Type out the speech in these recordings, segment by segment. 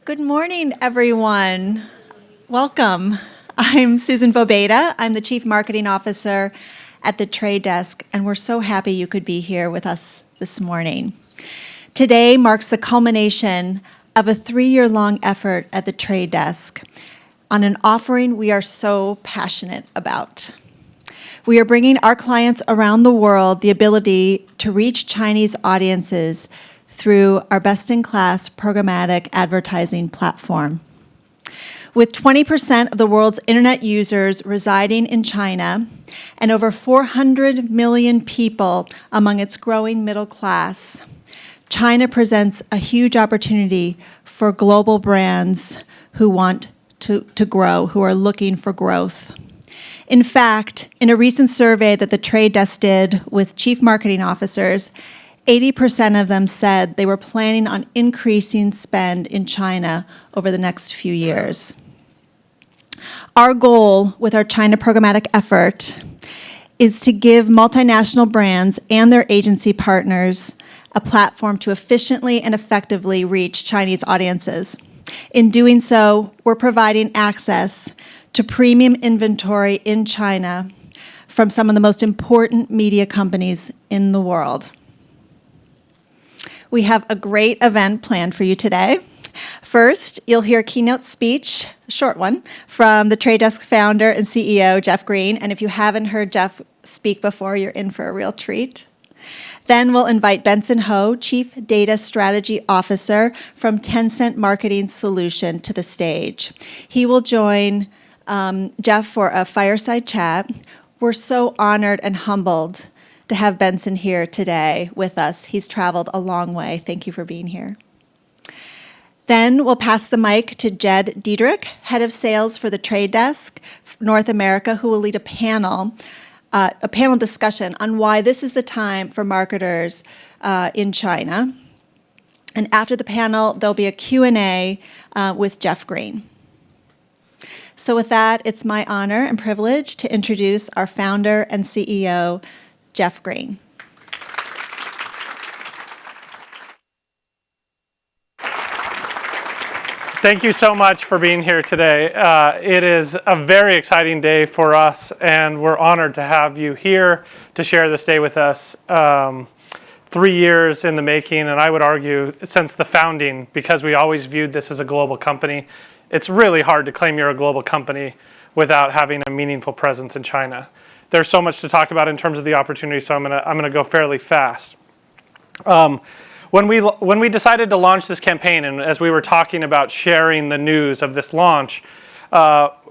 Good morning, everyone. Welcome. I'm Susan Vobeda. I'm the Chief Marketing Officer at the Trade Desk, and we're so happy you could be here with us this morning. Today marks the culmination of a 3-year-long effort at the Trade Desk on an offering we are so passionate about. We are bringing our clients around the world the ability to reach Chinese audiences through our best-in-class programmatic advertising platform. With 20% of the world's internet users residing in China and over 400 million people among its growing middle class, China presents a huge opportunity for global brands who want to grow, who are looking for growth. In fact, in a recent survey that the Trade Desk did with chief marketing officers, 80% of them said they were planning on increasing spend in China over the next few years. Our goal with our China programmatic effort is to give multinational brands and their agency partners a platform to efficiently and effectively reach Chinese audiences. In doing so, we're providing access to premium inventory in China from some of the most important media companies in the world. We have a great event planned for you today. First, you'll hear a keynote speech, a short one, from the Trade Desk founder and CEO, Jeff Green. And if you haven't heard Jeff speak before, you're in for a real treat. Then we'll invite Benson Ho, Chief Data Strategy Officer from Tencent Marketing Solution, to the stage. He will join Jeff for a fireside chat. We're so honored and humbled to have Benson here today with us. He's traveled a long way. Thank you for being here. Then we'll pass the mic to Jed Diedrich, Head of Sales for the Trade Desk North America, who will lead a panel discussion on why this is the time for marketers in China. And after the panel, there'll be a Q&A with Jeff Green. So with that, it's my honor and privilege to introduce our founder and CEO, Jeff Green. Thank you so much for being here today. It is a very exciting day for us, and we're honored to have you here to share this day with us. 3 years in the making, and I would argue since the founding, because we always viewed this as a global company. It's really hard to claim you're a global company without having a meaningful presence in China. There's so much to talk about in terms of the opportunity, so I'm gonna go fairly fast. When we decided to launch this campaign, and as we were talking about sharing the news of this launch,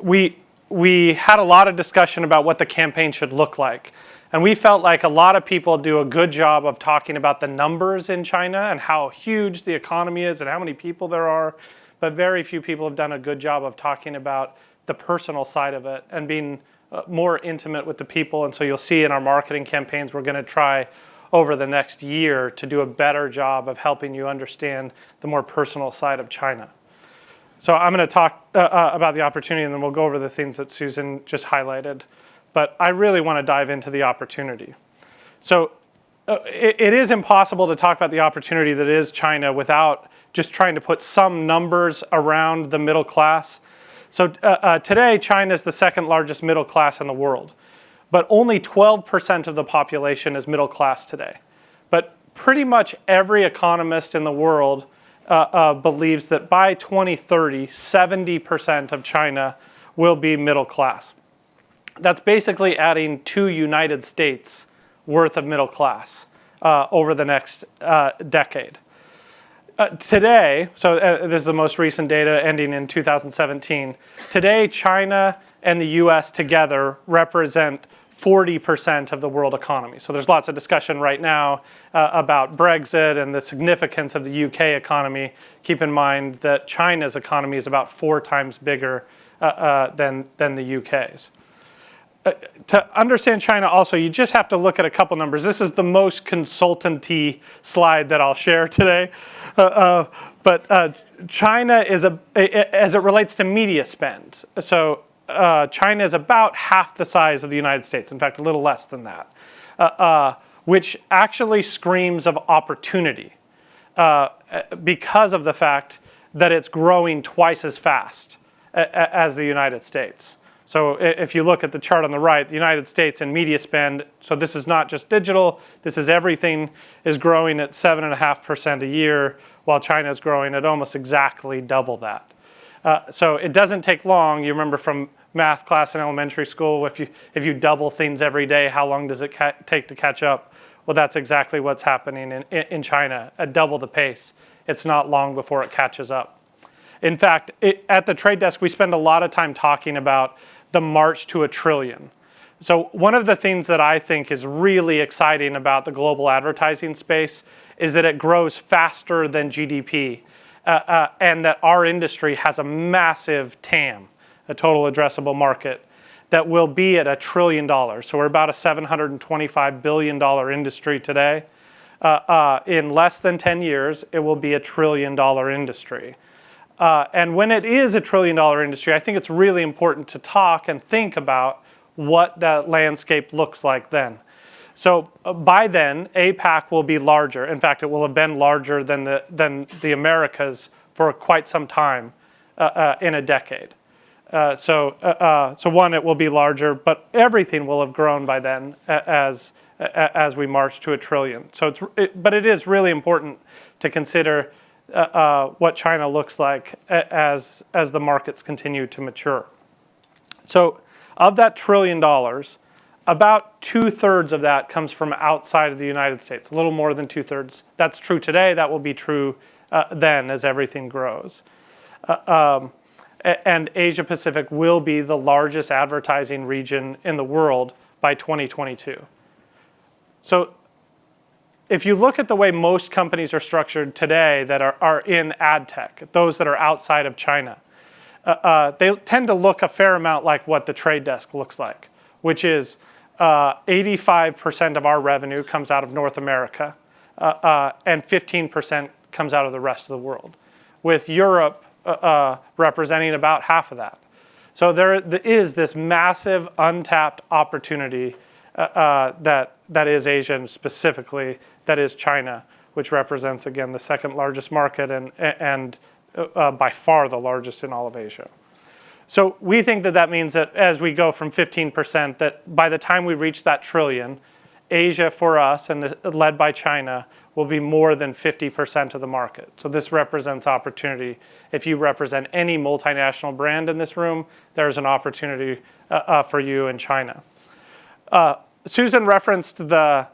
we had a lot of discussion about what the campaign should look like. And we felt like a lot of people do a good job of talking about the numbers in China and how huge the economy is and how many people there are, but very few people have done a good job of talking about the personal side of it and being more intimate with the people. And so you'll see in our marketing campaigns, we're going to try over the next year to do a better job of helping you understand the more personal side of China. So I'm going to talk about the opportunity, and then we'll go over the things that Susan just highlighted. But I really want to dive into the opportunity. So it is impossible to talk about the opportunity that is China without just trying to put some numbers around the middle class. So today, China is the second largest middle class in the world. But only 12% of the population is middle class today. But pretty much every economist in the world believes that by 2030, 70% of China will be middle class. That's basically adding 2 United States worth of middle class over the next decade. Today, so this is the most recent data ending in 2017. Today, China and the US together represent 40% of the world economy. So there's lots of discussion right now about Brexit and the significance of the UK economy. Keep in mind that China's economy is about 4 times bigger than the UK's. To understand China also, you just have to look at a couple numbers. This is the most consultant-y slide that I'll share today. But China is, as it relates to media spend, so China is about half the size of the United States, in fact, a little less than that, which actually screams of opportunity because of the fact that it's growing twice as fast as the United States. So if you look at the chart on the right, the United States in media spend, so this is not just digital, this is everything, is growing at 7.5% a year, while China is growing at almost exactly double that. So it doesn't take long. You remember from math class in elementary school, if you double things every day, how long does it take to catch up? Well, that's exactly what's happening in China, at double the pace. It's not long before it catches up. In fact, at the trade desk, we spend a lot of time talking about the march to $1 trillion. So one of the things that I think is really exciting about the global advertising space is that it grows faster than GDP, and that our industry has a massive TAM, a total addressable market, that will be at $1 trillion. So we're about a $725 billion industry today. In less than 10 years, it will be $1 trillion industry. And when it is $1 trillion industry, I think it's really important to talk and think about what that landscape looks like then. So by then, APAC will be larger. In fact, it will have been larger than the Americas for quite some time in a decade. So one, it will be larger, but everything will have grown by then as we march to $1 trillion. So but it is really important to consider what China looks like as the markets continue to mature. So of that $1 trillion, about 2/3 of that comes from outside of the United States, a little more than 2/3. That's true today. That will be true then as everything grows. And Asia Pacific will be the largest advertising region in the world by 2022. So if you look at the way most companies are structured today that are in ad tech, those that are outside of China, they tend to look a fair amount like what the trade desk looks like, which is 85% of our revenue comes out of North America, and 15% comes out of the rest of the world, with Europe representing about half of that. So there is this massive untapped opportunity that is Asia, and specifically that is China, which represents, again, the second largest market and by far the largest in all of Asia. So we think that means that as we go from 15%, that by the time we reach that $1 trillion, Asia for us, and led by China, will be more than 50% of the market. So this represents opportunity. If you represent any multinational brand in this room, there's an opportunity for you in China. Susan referenced the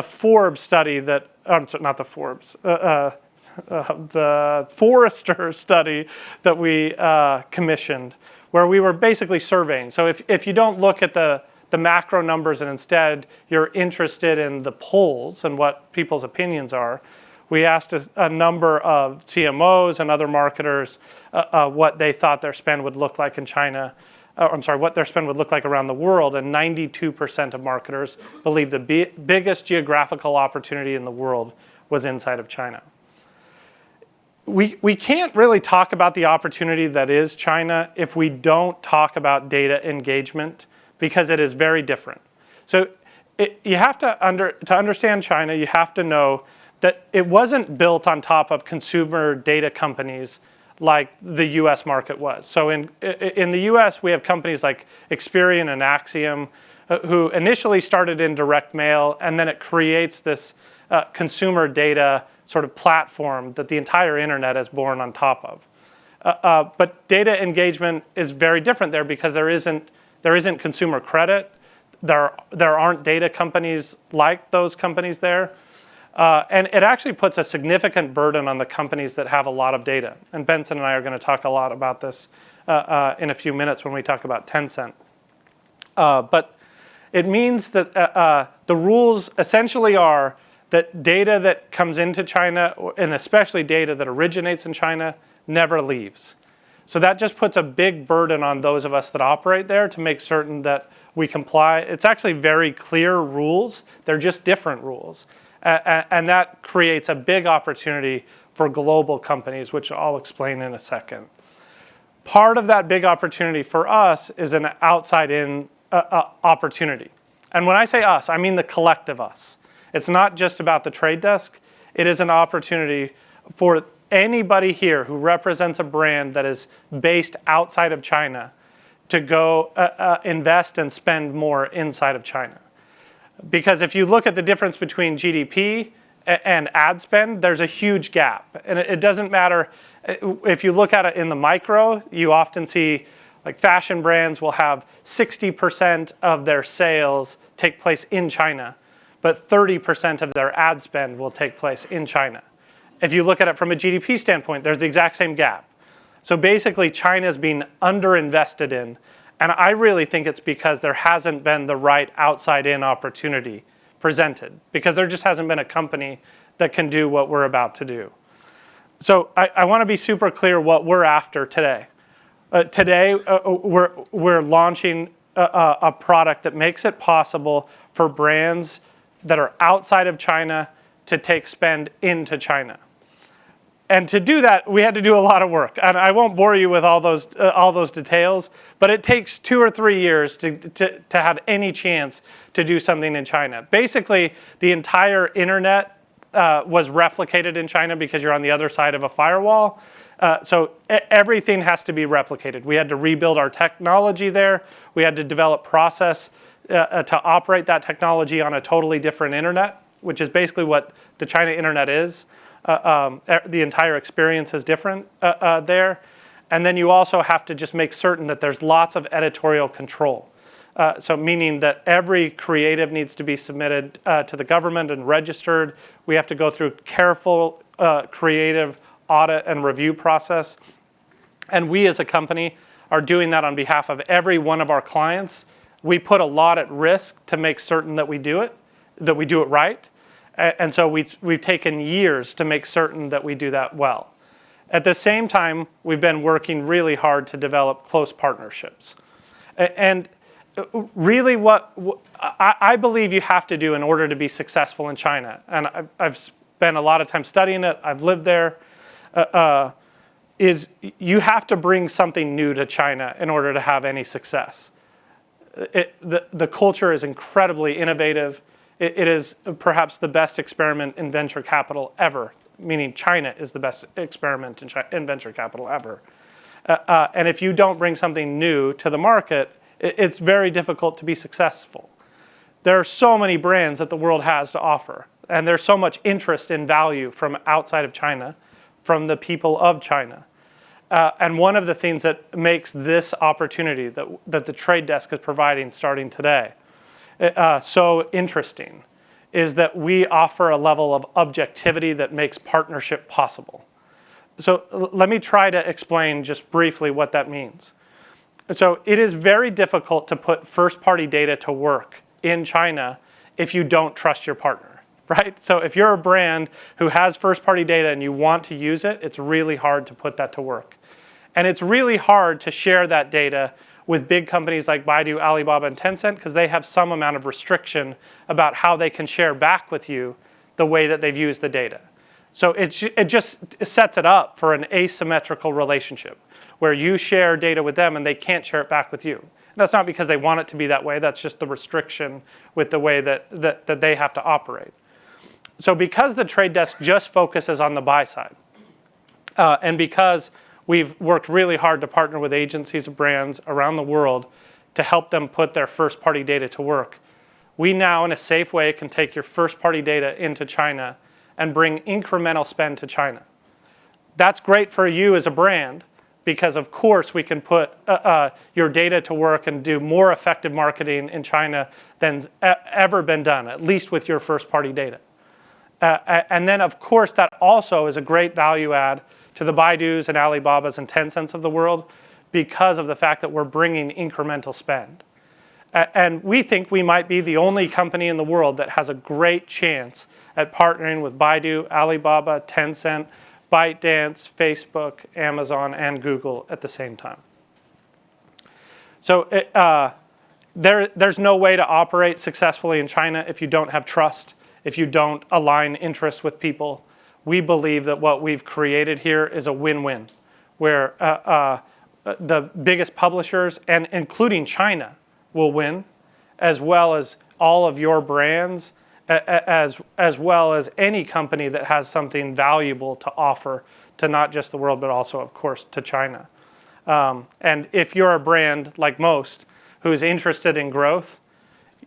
Forbes study that, not the Forbes, the Forrester study that we commissioned, where we were basically surveying. So if you don't look at the macro numbers and instead you're interested in the polls and what people's opinions are, we asked a number of CMOs and other marketers what they thought their spend would look like in China. What their spend would look like around the world, and 92% of marketers believe the biggest geographical opportunity in the world was inside of China. We can't really talk about the opportunity that is China if we don't talk about data engagement, because it is very different. So you have to understand China, you have to know that it wasn't built on top of consumer data companies like the US market was. So in the US, we have companies like Experian and Axiom, who initially started in direct mail, and then it creates this consumer data sort of platform that the entire internet is born on top of. But data engagement is very different there because there isn't consumer credit. There aren't data companies like those companies there. And it actually puts a significant burden on the companies that have a lot of data. And Benson and I are going to talk a lot about this in a few minutes when we talk about Tencent. But it means that the rules essentially are that data that comes into China, and especially data that originates in China, never leaves. So that just puts a big burden on those of us that operate there to make certain that we comply. It's actually very clear rules. They're just different rules. And that creates a big opportunity for global companies, which I'll explain in a second. Part of that big opportunity for us is an outside-in opportunity. And when I say us, I mean the collective us. It's not just about the trade desk. It is an opportunity for anybody here who represents a brand that is based outside of China to go invest and spend more inside of China. Because if you look at the difference between GDP and ad spend, there's a huge gap. And it doesn't matter, if you look at it in the micro, you often see like fashion brands will have 60% of their sales take place in China, but 30% of their ad spend will take place in China. If you look at it from a GDP standpoint, there's the exact same gap. So basically, China's being underinvested in, and I really think it's because there hasn't been the right outside-in opportunity presented, because there just hasn't been a company that can do what we're about to do. So I want to be super clear what we're after today. Today, we're launching a product that makes it possible for brands that are outside of China to take spend into China. And to do that, we had to do a lot of work. And I won't bore you with all those details, but it takes 2 or 3 years to have any chance to do something in China. Basically, the entire internet was replicated in China because you're on the other side of a firewall. So everything has to be replicated. We had to rebuild our technology there. We had to develop process to operate that technology on a totally different internet, which is basically what the China internet is. The entire experience is different there. And then you also have to just make certain that there's lots of editorial control. So meaning that every creative needs to be submitted to the government and registered. We have to go through careful creative audit and review process. And we as a company are doing that on behalf of every one of our clients. We put a lot at risk to make certain that we do it right. And so we've taken years to make certain that we do that well. At the same time, we've been working really hard to develop close partnerships. And really what I believe you have to do in order to be successful in China, and I've spent a lot of time studying it, I've lived there, is you have to bring something new to China in order to have any success. The culture is incredibly innovative. It is perhaps the best experiment in venture capital ever, meaning China is the best experiment in venture capital ever. And if you don't bring something new to the market, it's very difficult to be successful. There are so many brands that the world has to offer, and there's so much interest in value from outside of China, from the people of China. And one of the things that makes this opportunity that the trade desk is providing starting today so interesting is that we offer a level of objectivity that makes partnership possible. So let me try to explain just briefly what that means. So it is very difficult to put first-party data to work in China if you don't trust your partner, right? So if you're a brand who has first-party data and you want to use it, it's really hard to put that to work. And it's really hard to share that data with big companies like Baidu, Alibaba, and Tencent because they have some amount of restriction about how they can share back with you the way that they've used the data. So it just sets it up for an asymmetrical relationship where you share data with them and they can't share it back with you. And that's not because they want it to be that way. That's just the restriction with the way that they have to operate. So because the trade desk just focuses on the buy side, and because we've worked really hard to partner with agencies of brands around the world to help them put their first-party data to work, we now, in a safe way, can take your first-party data into China and bring incremental spend to China. That's great for you as a brand because, of course, we can put your data to work and do more effective marketing in China than's ever been done, at least with your first-party data. And then, of course, that also is a great value add to the Baidus and Alibabas and Tencents of the world because of the fact that we're bringing incremental spend. And we think we might be the only company in the world that has a great chance at partnering with Baidu, Alibaba, Tencent, ByteDance, Facebook, Amazon, and Google at the same time. So there's no way to operate successfully in China if you don't have trust, if you don't align interests with people. We believe that what we've created here is a win-win, where the biggest publishers, and including China, will win, as well as all of your brands, as well as any company that has something valuable to offer to not just the world, but also, of course, to China. And if you're a brand like most who is interested in growth,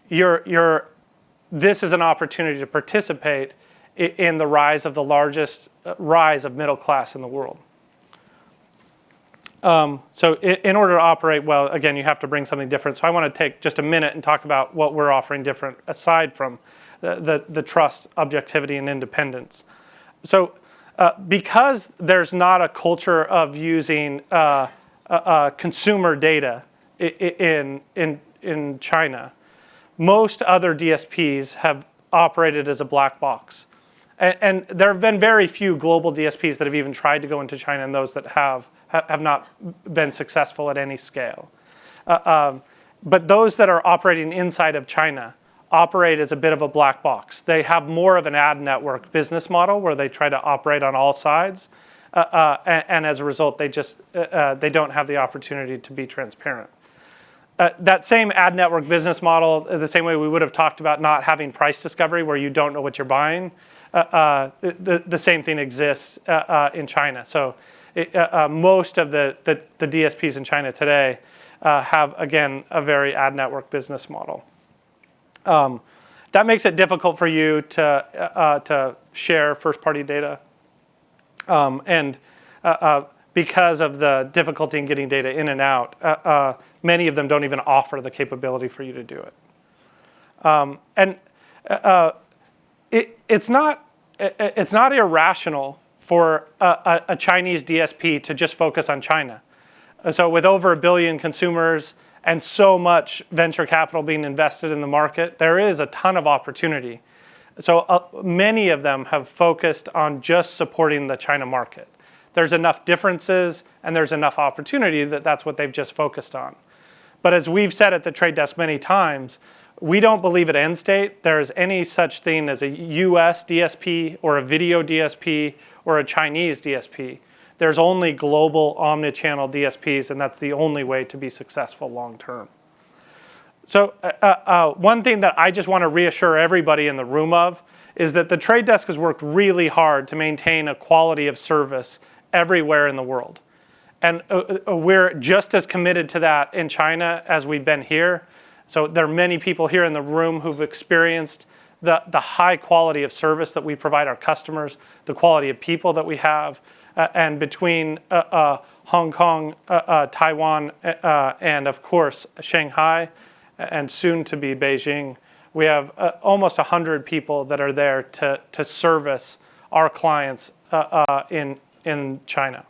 this is an opportunity to participate in the rise of the largest rise of middle class in the world. So in order to operate well, again, you have to bring something different. So I want to take just a minute and talk about what we're offering different aside from the trust, objectivity, and independence. So because there's not a culture of using consumer data in China, most other DSPs have operated as a black box. And there have been very few global DSPs that have even tried to go into China, and those that have not been successful at any scale. But those that are operating inside of China operate as a bit of a black box. They have more of an ad network business model where they try to operate on all sides. And as a result, they don't have the opportunity to be transparent. That same ad network business model, the same way we would have talked about not having price discovery where you don't know what you're buying, the same thing exists in China. So most of the DSPs in China today have, again, a very ad network business model. That makes it difficult for you to share first-party data. And because of the difficulty in getting data in and out, many of them don't even offer the capability for you to do it. It's not irrational for a Chinese DSP to just focus on China. So with over 1 billion consumers and so much venture capital being invested in the market, there is a ton of opportunity. So many of them have focused on just supporting the China market. There's enough differences and there's enough opportunity that's what they've just focused on. But as we've said at the Trade Desk many times, we don't believe at end state there is any such thing as a US DSP or a video DSP or a Chinese DSP. There's only global omnichannel DSPs, and that's the only way to be successful long term. So one thing that I just want to reassure everybody in the room of is that the Trade Desk has worked really hard to maintain a quality of service everywhere in the world. And we're just as committed to that in China as we've been here. So there are many people here in the room who've experienced the high quality of service that we provide our customers, the quality of people that we have, and between Hong Kong, Taiwan, and of course Shanghai, and soon to be Beijing, we have almost 100 people that are there to service our clients in China.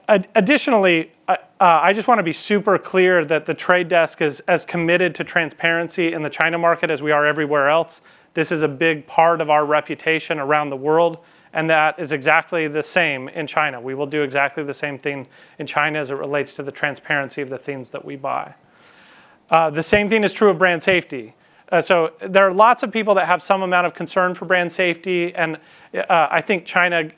Additionally, I just want to be super clear that the Trade Desk is as committed to transparency in the China market as we are everywhere else. This is a big part of our reputation around the world, and that is exactly the same in China. We will do exactly the same thing in China as it relates to the transparency of the things that we buy. The same thing is true of brand safety. So there are lots of people that have some amount of concern for brand safety, and I think China,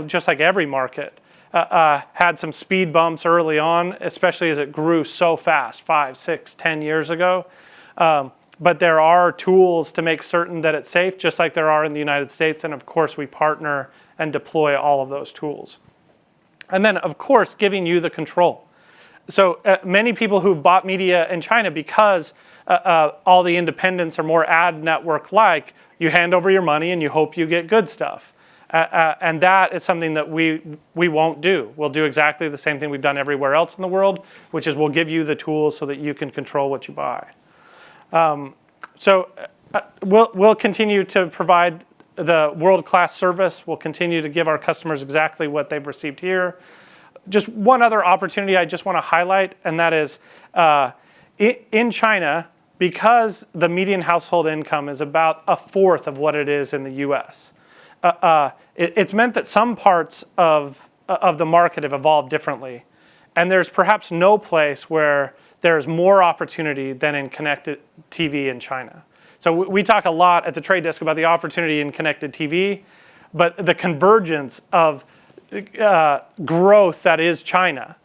just like every market, had some speed bumps early on, especially as it grew so fast, 5, 6, 10 years ago. But there are tools to make certain that it's safe, just like there are in the United States. And of course, we partner and deploy all of those tools. And then, of course, giving you the control. So many people who've bought media in China, because all the independents are more ad network-like, you hand over your money and you hope you get good stuff. And that is something that we won't do. We'll do exactly the same thing we've done everywhere else in the world, which is we'll give you the tools so that you can control what you buy. We'll continue to provide the world-class service. We'll continue to give our customers exactly what they've received here. Just one other opportunity I just want to highlight, and that is in China, because the median household income is about 1/4 of what it is in the US, it's meant that some parts of the market have evolved differently. And there's perhaps no place where there's more opportunity than in connected TV in China. So we talk a lot at the Trade Desk about the opportunity in connected TV, but the convergence of growth that is China,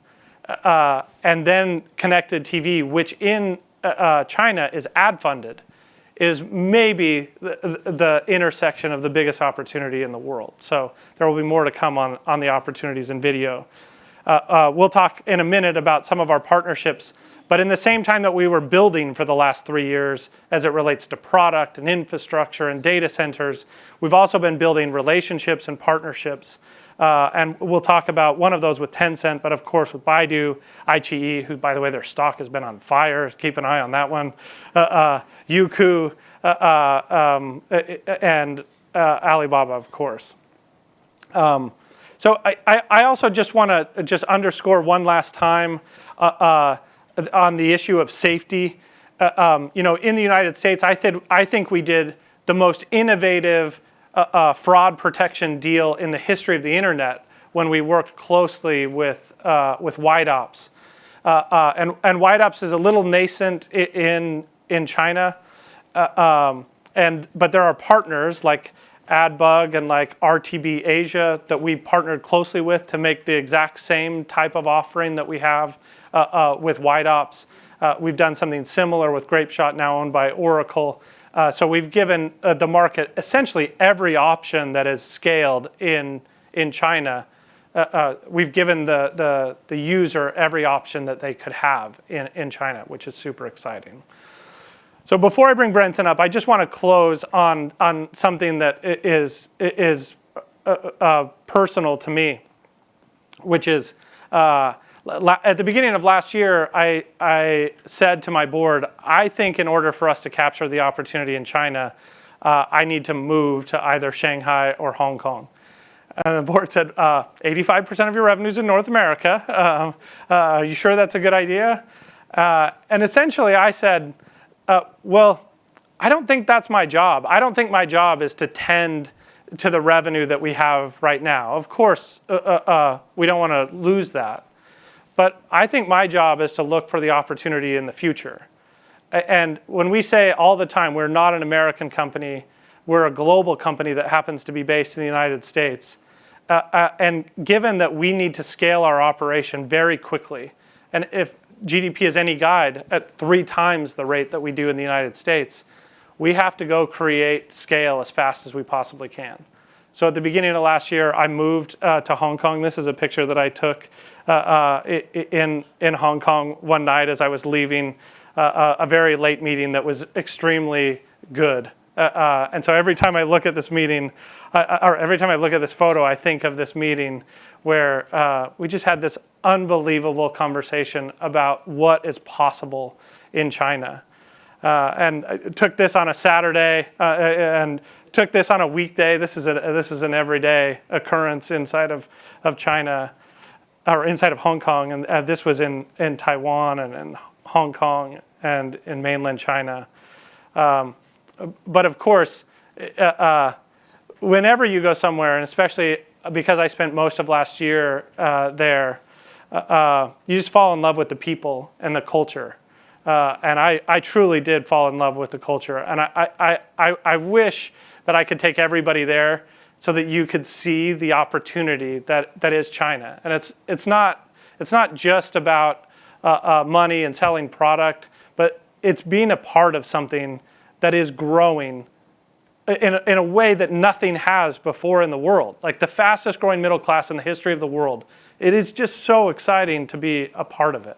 and then connected TV, which in China is ad funded, is maybe the intersection of the biggest opportunity in the world. So there will be more to come on the opportunities in video. We'll talk in a minute about some of our partnerships, but in the same time that we were building for the last 3 years as it relates to product and infrastructure and data centers, we've also been building relationships and partnerships. And we'll talk about one of those with Tencent, but of course with Baidu, iQIYI, who, by the way, their stock has been on fire. Keep an eye on that one. Youku, and Alibaba, of course. So I also just want to just underscore one last time on the issue of safety. In the United States, I think we did the most innovative fraud protection deal in the history of the internet when we worked closely with White Ops. And White Ops is a little nascent in China, but there are partners like AdBug and like RTB Asia that we partnered closely with to make the exact same type of offering that we have with White Ops. We've done something similar with Grapeshot, now owned by Oracle. So we've given the market essentially every option that is scaled in China. We've given the user every option that they could have in China, which is super exciting. So before I bring Benson up, I just want to close on something that is personal to me, which is at the beginning of last year, I said to my board, I think in order for us to capture the opportunity in China, I need to move to either Shanghai or Hong Kong. And the board said, 85% of your revenue's in North America. Are you sure that's a good idea? And essentially I said, well, I don't think that's my job. I don't think my job is to tend to the revenue that we have right now. Of course, we don't want to lose that. But I think my job is to look for the opportunity in the future. And when we say all the time, we're not an American company, we're a global company that happens to be based in the United States. And given that we need to scale our operation very quickly, and if GDP is any guide, at 3 times the rate that we do in the United States, we have to go create scale as fast as we possibly can. So at the beginning of last year, I moved to Hong Kong. This is a picture that I took in Hong Kong one night as I was leaving a very late meeting that was extremely good. And so every time I look at this meeting, or every time I look at this photo, I think of this meeting where we just had this unbelievable conversation about what is possible in China. And I took this on a Saturday and took this on a weekday. This is an everyday occurrence inside of China, or inside of Hong Kong. And this was in Taiwan and in Hong Kong and in mainland China. But of course, whenever you go somewhere, and especially because I spent most of last year there, you just fall in love with the people and the culture. And I truly did fall in love with the culture. And I wish that I could take everybody there so that you could see the opportunity that is China. And it's not just about money and selling product, but it's being a part of something that is growing in a way that nothing has before in the world. Like the fastest growing middle class in the history of the world. It is just so exciting to be a part of it.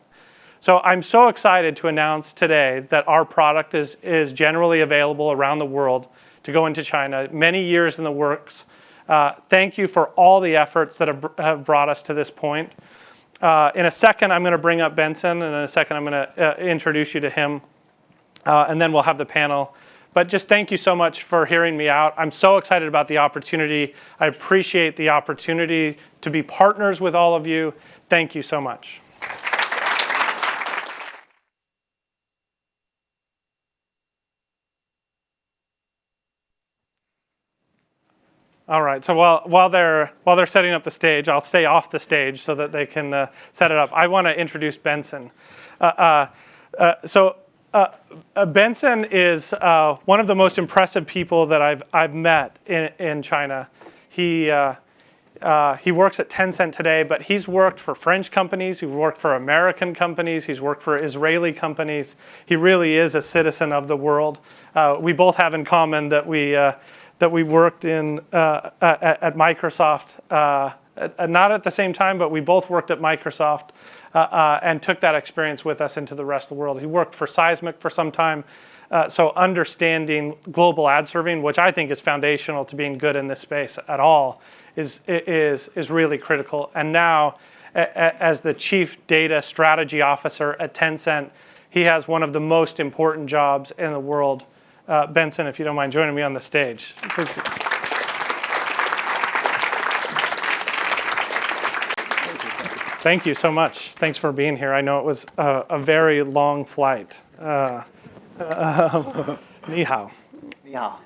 So I'm so excited to announce today that our product is generally available around the world to go into China. Many years in the works. Thank you for all the efforts that have brought us to this point. In a second, I'm going to bring up Benson, and in a second, I'm going to introduce you to him, and then we'll have the panel. But just thank you so much for hearing me out. I'm so excited about the opportunity. I appreciate the opportunity to be partners with all of you. Thank you so much. All right. So while they're setting up the stage, I'll stay off the stage so that they can set it up. I want to introduce Benson. Benson is one of the most impressive people that I've met in China. He He works at Tencent today, but he's worked for French companies, he's worked for American companies, he's worked for Israeli companies. He really is a citizen of the world. We both have in common that we worked at Microsoft, not at the same time, but we both worked at Microsoft and took that experience with us into the rest of the world. He worked for Seismic for some time. So understanding global ad serving, which I think is foundational to being good in this space at all, is really critical. And now, as the Chief Data Strategy Officer at Tencent, he has one of the most important jobs in the world. Benson, if you don't mind joining me on the stage. Please do. Thank you so much. Thanks for being here. I know it was a very long flight. Ni hao. Ni hao.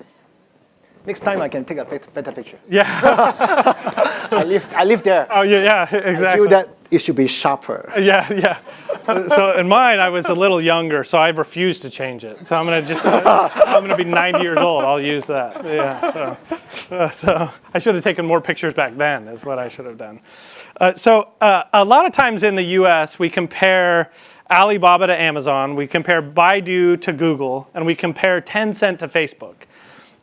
Next time I can take a better picture. Yeah. I live there. Oh yeah, exactly. I feel that it should be sharper. Yeah. So in mine, I was a little younger, so I refused to change it. So I'm gonna be 90 years old. I'll use that. Yeah. So I should have taken more pictures back then. Is what I should have done. A lot of times in the U.S. we compare Alibaba to Amazon, we compare Baidu to Google, and we compare Tencent to Facebook.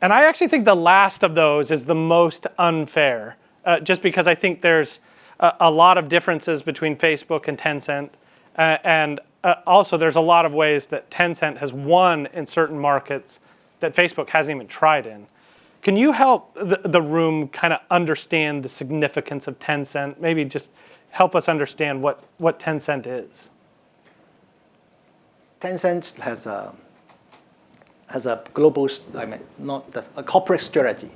And I actually think the last of those is the most unfair, just because I think there's a lot of differences between Facebook and Tencent. And also there's a lot of ways that Tencent has won in certain markets that Facebook hasn't even tried in. Can you help the room kind of understand the significance of Tencent? Maybe just help us understand what Tencent is. Tencent has a global, a corporate strategy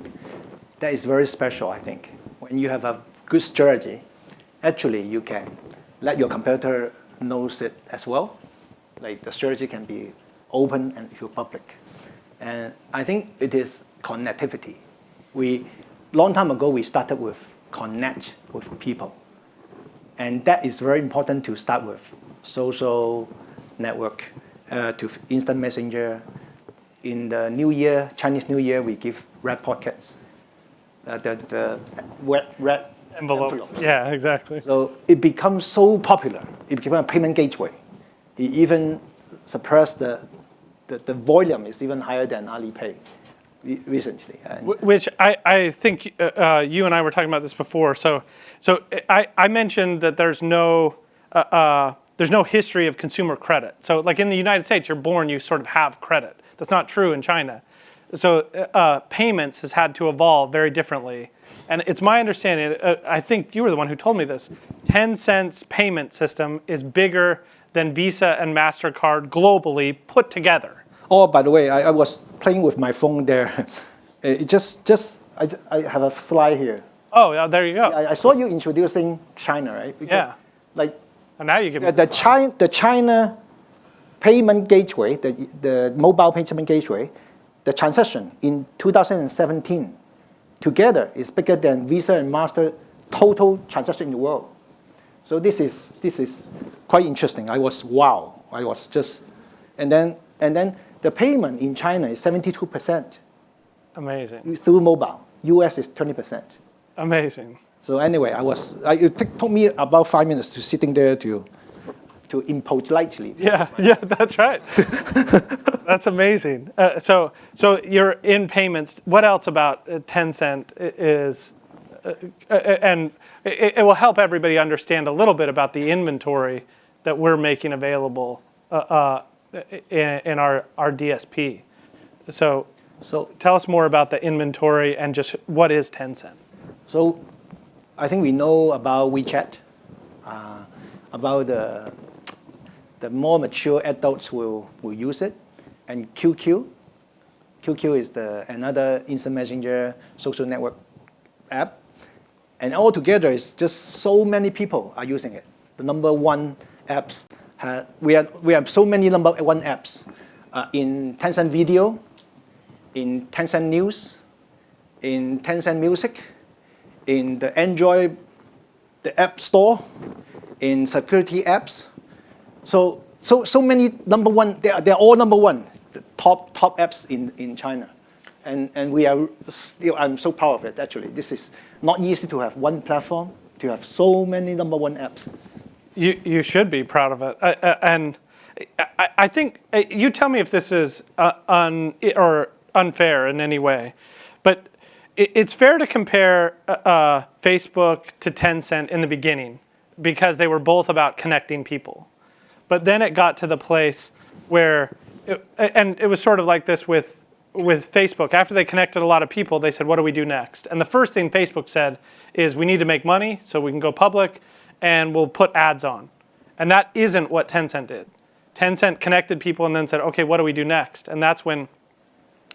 that is very special, I think. When you have a good strategy, actually you can let your competitor knows it as well. Like the strategy can be open and to public. And I think it is connectivity. Long time ago, we started with connect with people. And that is very important to start with. Social network, to instant messenger. In the New Year, Chinese New Year, we give red pockets, the red envelopes. Yeah, exactly. So it becomes so popular. It became a payment gateway. It even surpassed the volume is even higher than Alipay recently. Which I think you and I were talking about this before. So I mentioned that there's no history of consumer credit. So like in the United States, you're born, you sort of have credit. That's not true in China. So payments has had to evolve very differently. And it's my understanding, I think you were the one who told me this, Tencent's payment system is bigger than Visa and MasterCard globally put together. Oh, by the way, I was playing with my phone there. I have a slide here. Oh, yeah, there you go. I saw you introducing China, right? Because, yeah. And now you can... The China payment gateway, the mobile payment gateway, the transaction in 2017 together is bigger than Visa and Master total transaction in the world. So this is quite interesting. I was just, and then the payment in China is 72%. Amazing. Through mobile. US is 20%. Amazing. So anyway, it took me about 5 minutes to sitting there to impose lightly. Yeah, that's right. That's amazing. So you're in payments. What else about Tencent is, and it will help everybody understand a little bit about the inventory that we're making available in our DSP. So tell us more about the inventory and just what is Tencent. So I think we know about WeChat, about the more mature adults will use it, and QQ. QQ is another instant messenger social network app, and all together it's just so many people are using it. The number one apps we have so many number one apps in Tencent Video, in Tencent News, in Tencent Music, in the Android, the App Store, in security apps. So many number one. They're all number one. The top apps in China. And we are still, I'm so proud of it, actually. This is not easy to have one platform, to have so many number one apps. You should be proud of it. And I think, you tell me if this is or unfair in any way, but it's fair to compare Facebook to Tencent in the beginning because they were both about connecting people. But then it got to the place where, and it was sort of like this with Facebook. After they connected a lot of people, they said, what do we do next? And the first thing Facebook said is we need to make money so we can go public and we'll put ads on. And that isn't what Tencent did. Tencent connected people and then said, okay, what do we do next? And that's when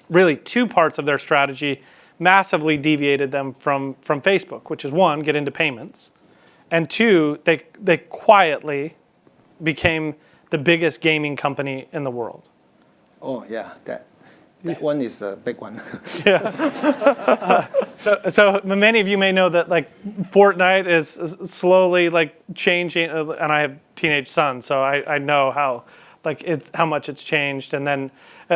really two parts of their strategy massively deviated them from Facebook, which is one, get into payments, and two, they quietly became the biggest gaming company in the world. Oh, yeah, that one is a big one. So many of you may know that like Fortnite is slowly like changing, and I have teenage sons, so I know how much it's changed. And then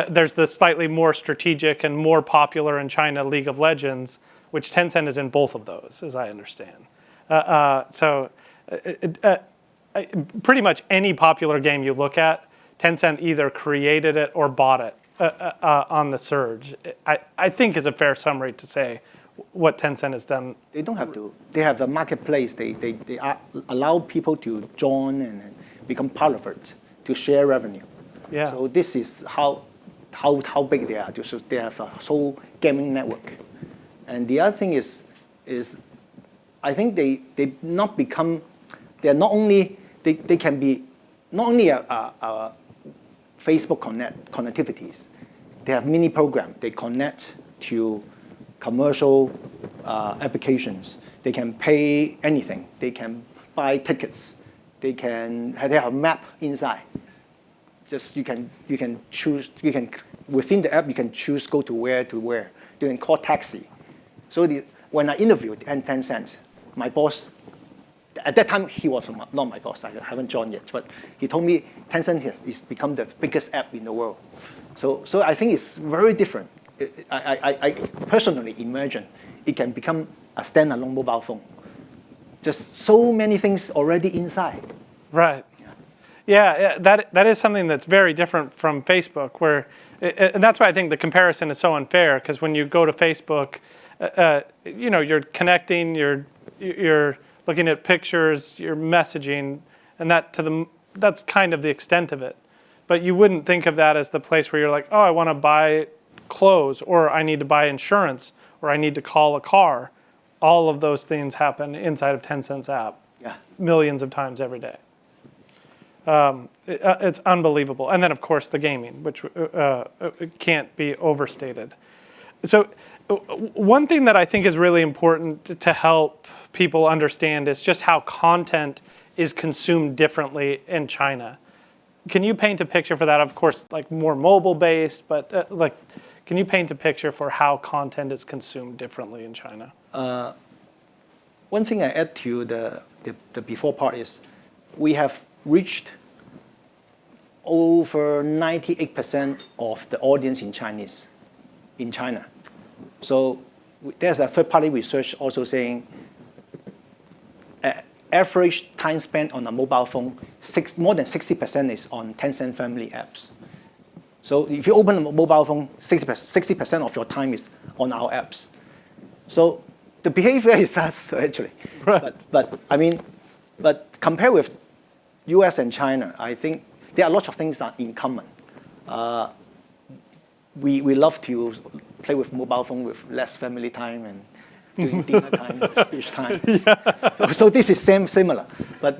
there's the slightly more strategic and more popular in China League of Legends, which Tencent is in both of those, as I understand. Pretty much any popular game you look at, Tencent either created it or bought it on the surge. I think is a fair summary to say what Tencent has done. They don't have to. They have a marketplace. They allow people to join and become part of it, to share revenue. Yeah. So this is how big they are. So they have a whole gaming network. And the other thing is I think they not become. They are not only they can be not only a Facebook connectivities. They have mini program. They connect to commercial applications. They can pay anything. They can buy tickets. They have a map inside. Just you can choose. You can within the app you can choose go to where. You can call taxi. So when I interviewed Tencent, my boss. At that time, he was not my boss. I haven't joined yet, but he told me Tencent has become the biggest app in the world. So I think it's very different. I personally imagine it can become a standalone mobile phone. Just so many things already inside. Right. Yeah, that is something that's very different from Facebook, and that's why I think the comparison is so unfair. Because when you go to Facebook, you're connecting, you're looking at pictures, you're messaging, and that's kind of the extent of it. But you wouldn't think of that as the place where you're like, oh, I want to buy clothes, or I need to buy insurance, or I need to call a car. All of those things happen inside of Tencent's app, millions of times every day. It's unbelievable. And then, of course, the gaming, which can't be overstated. So one thing that I think is really important to help people understand is just how content is consumed differently in China. Can you paint a picture for that? Of course, like more mobile-based, but can you paint a picture for how content is consumed differently in China? One thing I add to the before part is we have reached over 98% of the audience in China. So there's a third-party research also saying average time spent on a mobile phone, more than 60% is on Tencent family apps. So if you open a mobile phone, 60% of your time is on our apps. So the behavior is us actually. Right. But compared with US and China, I think there are lots of things that are in common. We love to play with mobile phone with less family time and doing dinner time, speech time. Yeah. So this is similar. But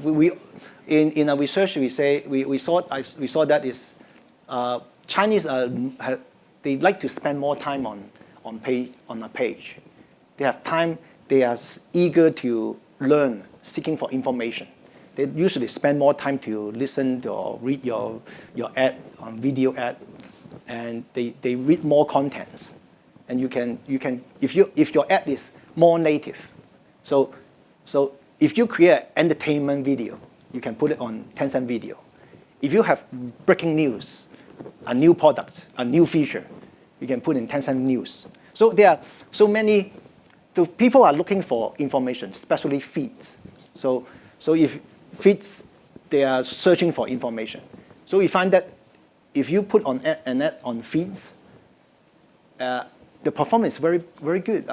in our research we saw that is Chinese they like to spend more time on a page. They have time. They are eager to learn, seeking for information. They usually spend more time to listen to or read your ad, video ad, and they read more contents. And you can if your ad is more native, so if you create entertainment video, you can put it on Tencent Video. If you have breaking news, a new product, a new feature, You can put in Tencent News. So there are so many. The people are looking for information, especially feeds. So if feeds, they are searching for information. So we find that if you put on an ad on feeds, the performance is very, very good.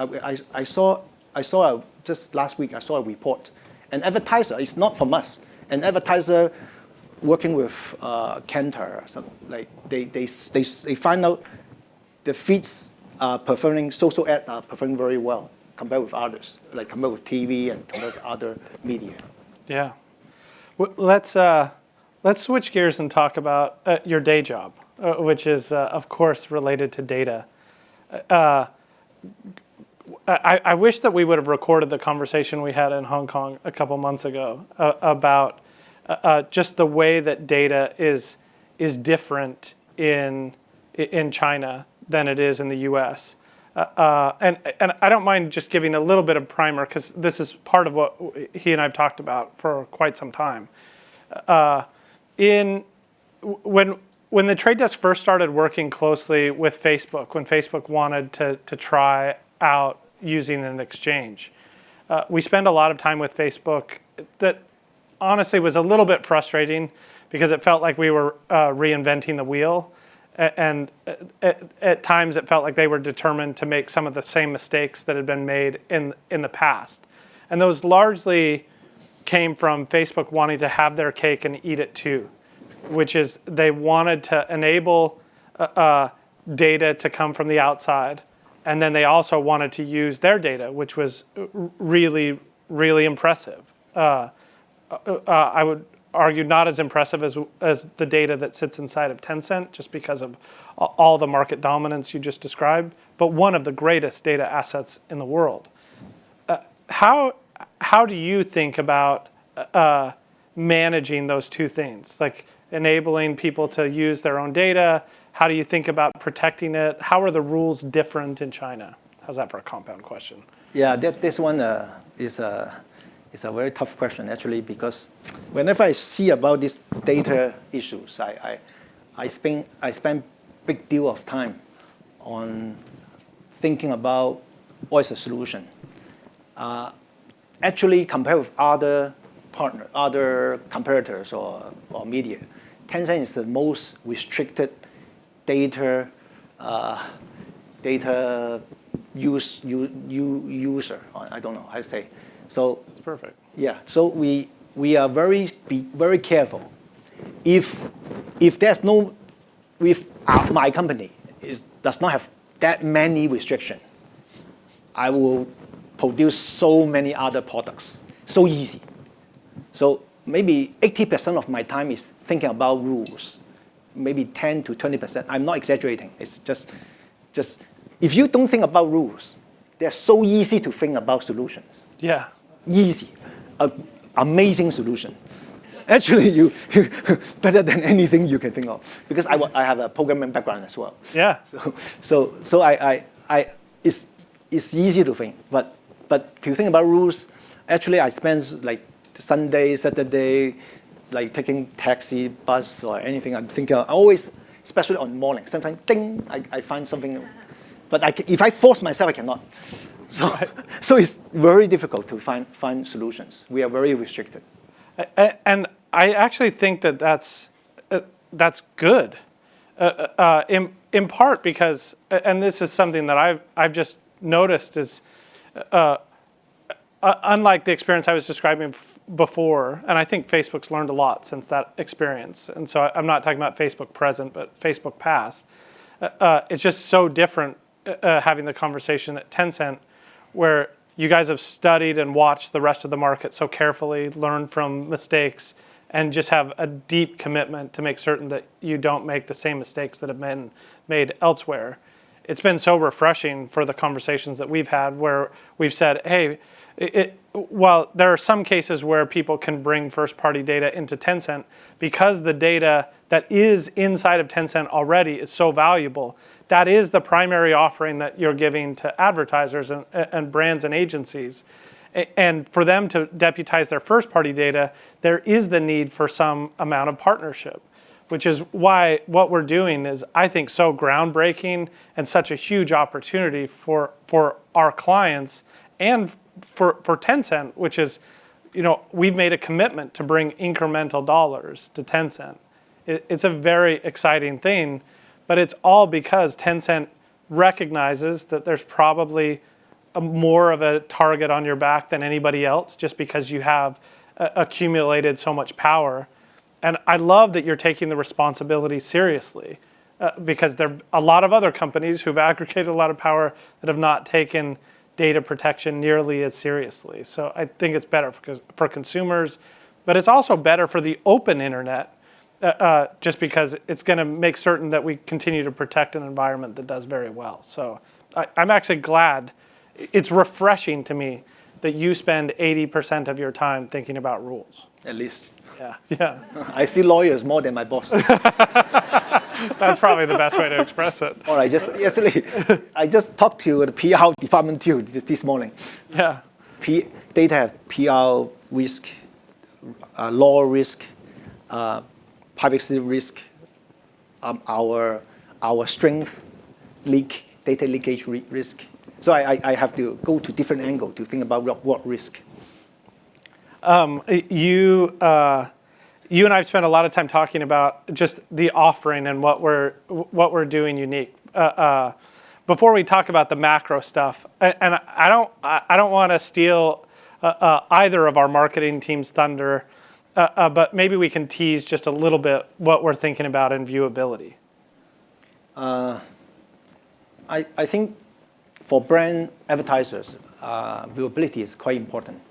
Just last week, I saw a report. An advertiser, it's not from us, an advertiser working with Cantor, they find out the feeds are performing, social ads are performing very well compared with others, like compared with TV and compared with other media. Yeah. Well, let's switch gears and talk about your day job, which is, of course, related to data. I wish that we would have recorded the conversation we had in Hong Kong a couple months ago about just the way that data is different in China than it is in the U.S. And I don't mind just giving a little bit of primer because this is part of what he and I have talked about for quite some time. When the Trade Desk first started working closely with Facebook, when Facebook wanted to try out using an exchange, we spent a lot of time with Facebook that honestly was a little bit frustrating because it felt like we were reinventing the wheel. And at times it felt like they were determined to make some of the same mistakes that had been made in the past. And those largely came from Facebook wanting to have their cake and eat it too, which is they wanted to enable data to come from the outside. And then they also wanted to use their data, which was really, really impressive. I would argue not as impressive as the data that sits inside of Tencent, just because of all the market dominance you just described, but one of the greatest data assets in the world. How do you think about managing those two things, like enabling people to use their own data? How do you think about protecting it? How are the rules different in China? How's that for a compound question? Yeah, this one is a very tough question, actually, because whenever I see about these data issues, I spend big deal of time on thinking about what is the solution. Actually, compared with other competitors or media, Tencent is the most restricted data user. I don't know how to say. So It's perfect. Yeah. So we are very careful. If there's no, if my company does not have that many restrictions, I will produce so many other products so easy. So maybe 80% of my time is thinking about rules. Maybe 10 to 20%. I'm not exaggerating. It's just if you don't think about rules, they're so easy to think about solutions. Yeah. Easy, amazing solution. Actually, you better than anything you can think of, because I have a programming background as well. Yeah. So it's easy to think, but to think about rules, actually I spend like Sunday, Saturday, like taking taxi, bus, or anything. I'm thinking always, especially on morning. Sometimes ding, I find something new. But if I force myself, I cannot. So it's very difficult to find solutions. We are very restricted. And I actually think that's good, in part because, and this is something that I've just noticed is, unlike the experience I was describing before, and I think Facebook's learned a lot since that experience. And so I'm not talking about Facebook present, but Facebook past. It's just so different having the conversation at Tencent, where you guys have studied and watched the rest of the market so carefully, learned from mistakes, and just have a deep commitment to make certain that you don't make the same mistakes that have been made elsewhere. It's been so refreshing for the conversations that we've had where we've said, hey, while there are some cases where people can bring first-party data into Tencent, because the data that is inside of Tencent already is so valuable, that is the primary offering that you're giving to advertisers and brands and agencies. And for them to deputize their first-party data, there is the need for some amount of partnership. which is why what we're doing is, I think, so groundbreaking and such a huge opportunity for our clients and for Tencent, which is, we've made a commitment to bring incremental dollars to Tencent. It's a very exciting thing, but it's all because Tencent recognizes that there's probably more of a target on your back than anybody else, just because you have accumulated so much power. And I love that you're taking the responsibility seriously, because there are a lot of other companies who've aggregated a lot of power that have not taken data protection nearly as seriously. So I think it's better for consumers, but it's also better for the open internet, just because it's going to make certain that we continue to protect an environment that does very well. So I'm actually glad. It's refreshing to me that you spend 80% of your time thinking about rules. At least. Yeah. I see lawyers more than my boss. That's probably the best way to express it. Or I just talked to the PR department too this morning. Yeah. Data have PR risk, law risk, privacy risk, our strength data leakage risk. So I have to go to different angle to think about what risk. You and I've spent a lot of time talking about just the offering and what we're doing unique. Before we talk about the macro stuff, and I don't want to steal either of our marketing team's thunder, but maybe we can tease just a little bit what we're thinking about in viewability. I think for brand advertisers, viewability is quite important.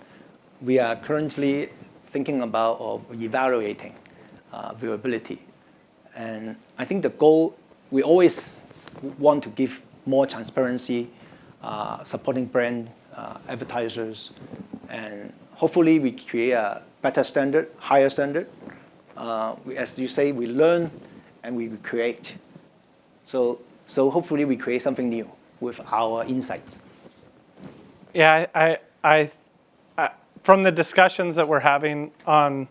We are currently thinking about or evaluating viewability. And I think the goal, we always want to give more transparency, supporting brand advertisers, and hopefully we create a better standard, higher standard. As you say, we learn and we create. So hopefully we create something new with our insights. Yeah, I from the discussions that we're having on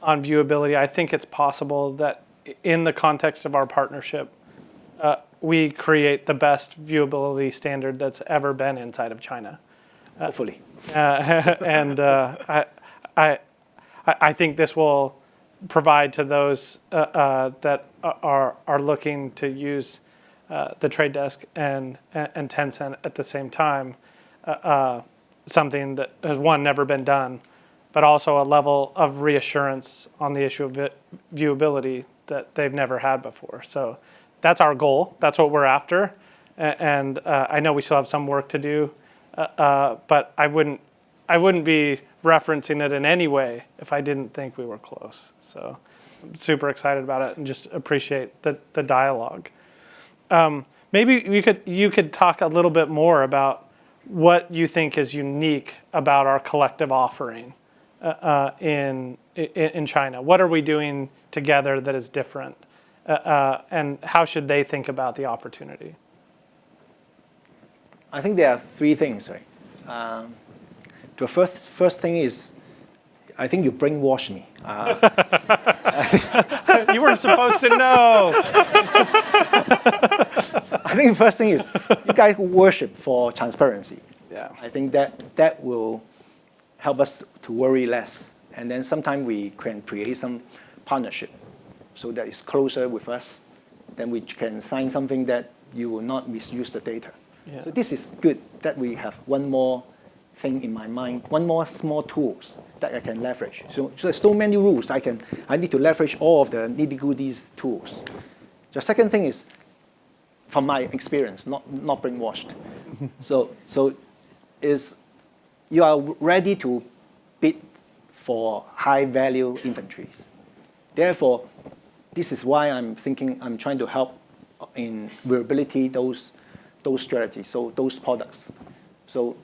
viewability, I think it's possible that in the context of our partnership, we create the best viewability standard that's ever been inside of China. Hopefully. And I think this will provide to those that are looking to use the Trade Desk and Tencent at the same time, something that has, one, never been done, but also a level of reassurance on the issue of viewability that they've never had before. So that's our goal. That's what we're after. And I know we still have some work to do, but I wouldn't be referencing it in any way if I didn't think we were close. So I'm super excited about it and just appreciate the dialogue. Maybe you could talk a little bit more about what you think is unique about our collective offering in China. What are we doing together that is different, and how should they think about the opportunity? I think there are three things, right? The first thing is, I think you brainwashed me. You weren't supposed to know. I think the first thing is, you guys worship for transparency. Yeah. I think that will help us to worry less. And then sometimes we can create some partnership so that it's closer with us. Then we can sign something that you will not misuse the data. Yeah. So this is good that we have one more thing in my mind, one more small tools that I can leverage. So there's so many rules. I need to leverage all of the nitty-gritty tools. The second thing is, from my experience, not brainwashed. So is you are ready to bid for high-value inventories. Therefore, this is why I'm trying to help in viewability those strategies, so those products. So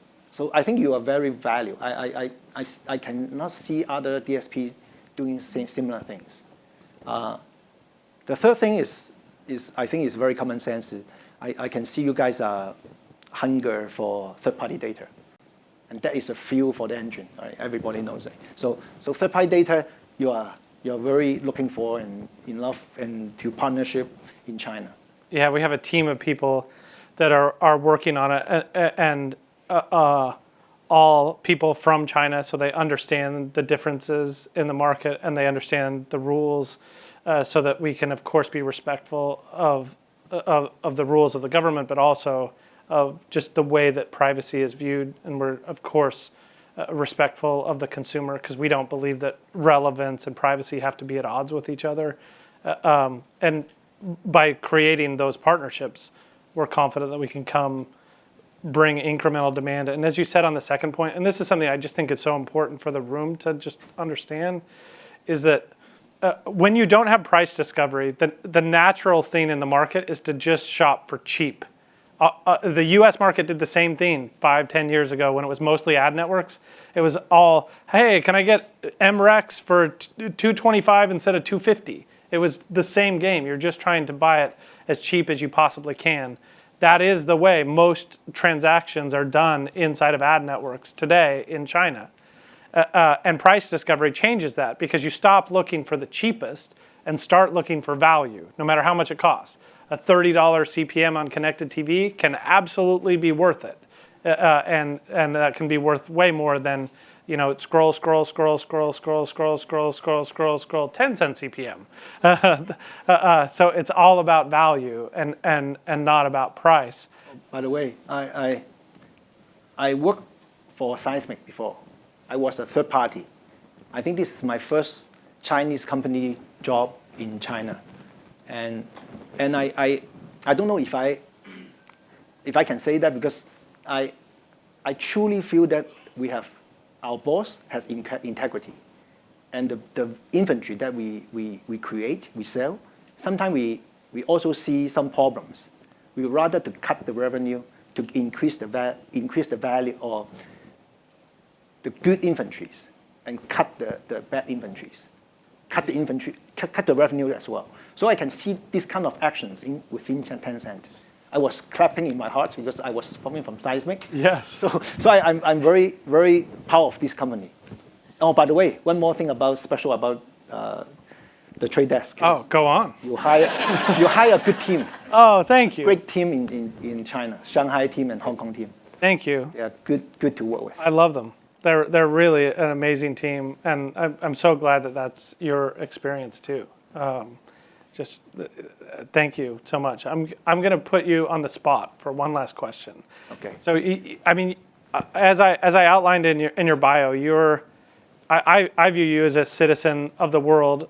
I think you are very valuable. I cannot see other DSP doing similar things. The third thing is I think is very common sense. I can see you guys are hunger for third-party data, and that is a fuel for the engine. Right? Everybody knows it. So third-party data, you are you're very looking for and in love and to partnership in China. Yeah, we have a team of people that are working on it, and all people from China, so they understand the differences in the market and they understand the rules, so that we can, of course, be respectful of the rules of the government, but also of just the way that privacy is viewed. And we're, of course, respectful of the consumer, because we don't believe that relevance and privacy have to be at odds with each other. And by creating those partnerships, we're confident that we can bring incremental demand. And as you said on the second point, and this is something I just think is so important for the room to just understand, is that when you don't have price discovery, the natural thing in the market is to just shop for cheap. The US market did the same thing 5-10 years ago when it was mostly ad networks. It was all, hey, can I get MREX for $225 instead of $250? It was the same game. You're just trying to buy it as cheap as you possibly can. That is the way most transactions are done inside of ad networks today in China. And price discovery changes that, because you stop looking for the cheapest and start looking for value, no matter how much it costs. A $30 CPM on connected TV can absolutely be worth it. And that can be worth way more than, scroll, 10 cent CPM. So it's all about value and not about price. By the way, I worked for Seismic before. I was a third party. I think this is my first Chinese company job in China. And I don't know if I can say that, because I truly feel that our boss has integrity, and the inventory that we create, we sell, sometimes we also see some problems. We would rather to cut the revenue to increase the value of the good inventories and cut the bad inventories, cut the revenue as well. So I can see these kind of actions within Tencent. I was clapping in my heart because I was coming from Seismic. Yes. So I'm very, very proud of this company. Oh, by the way, one more thing special about the trade desk. Oh, go on. You hire a good team. Oh, thank you. Great team in China, Shanghai team and Hong Kong team. Thank you. They are good to work with. I love them. They're really an amazing team, and I'm so glad that that's your experience too. Thank you so much. I'm going to put you on the spot for one last question. Okay. So I mean, as I outlined in your bio, I view you as a citizen of the world.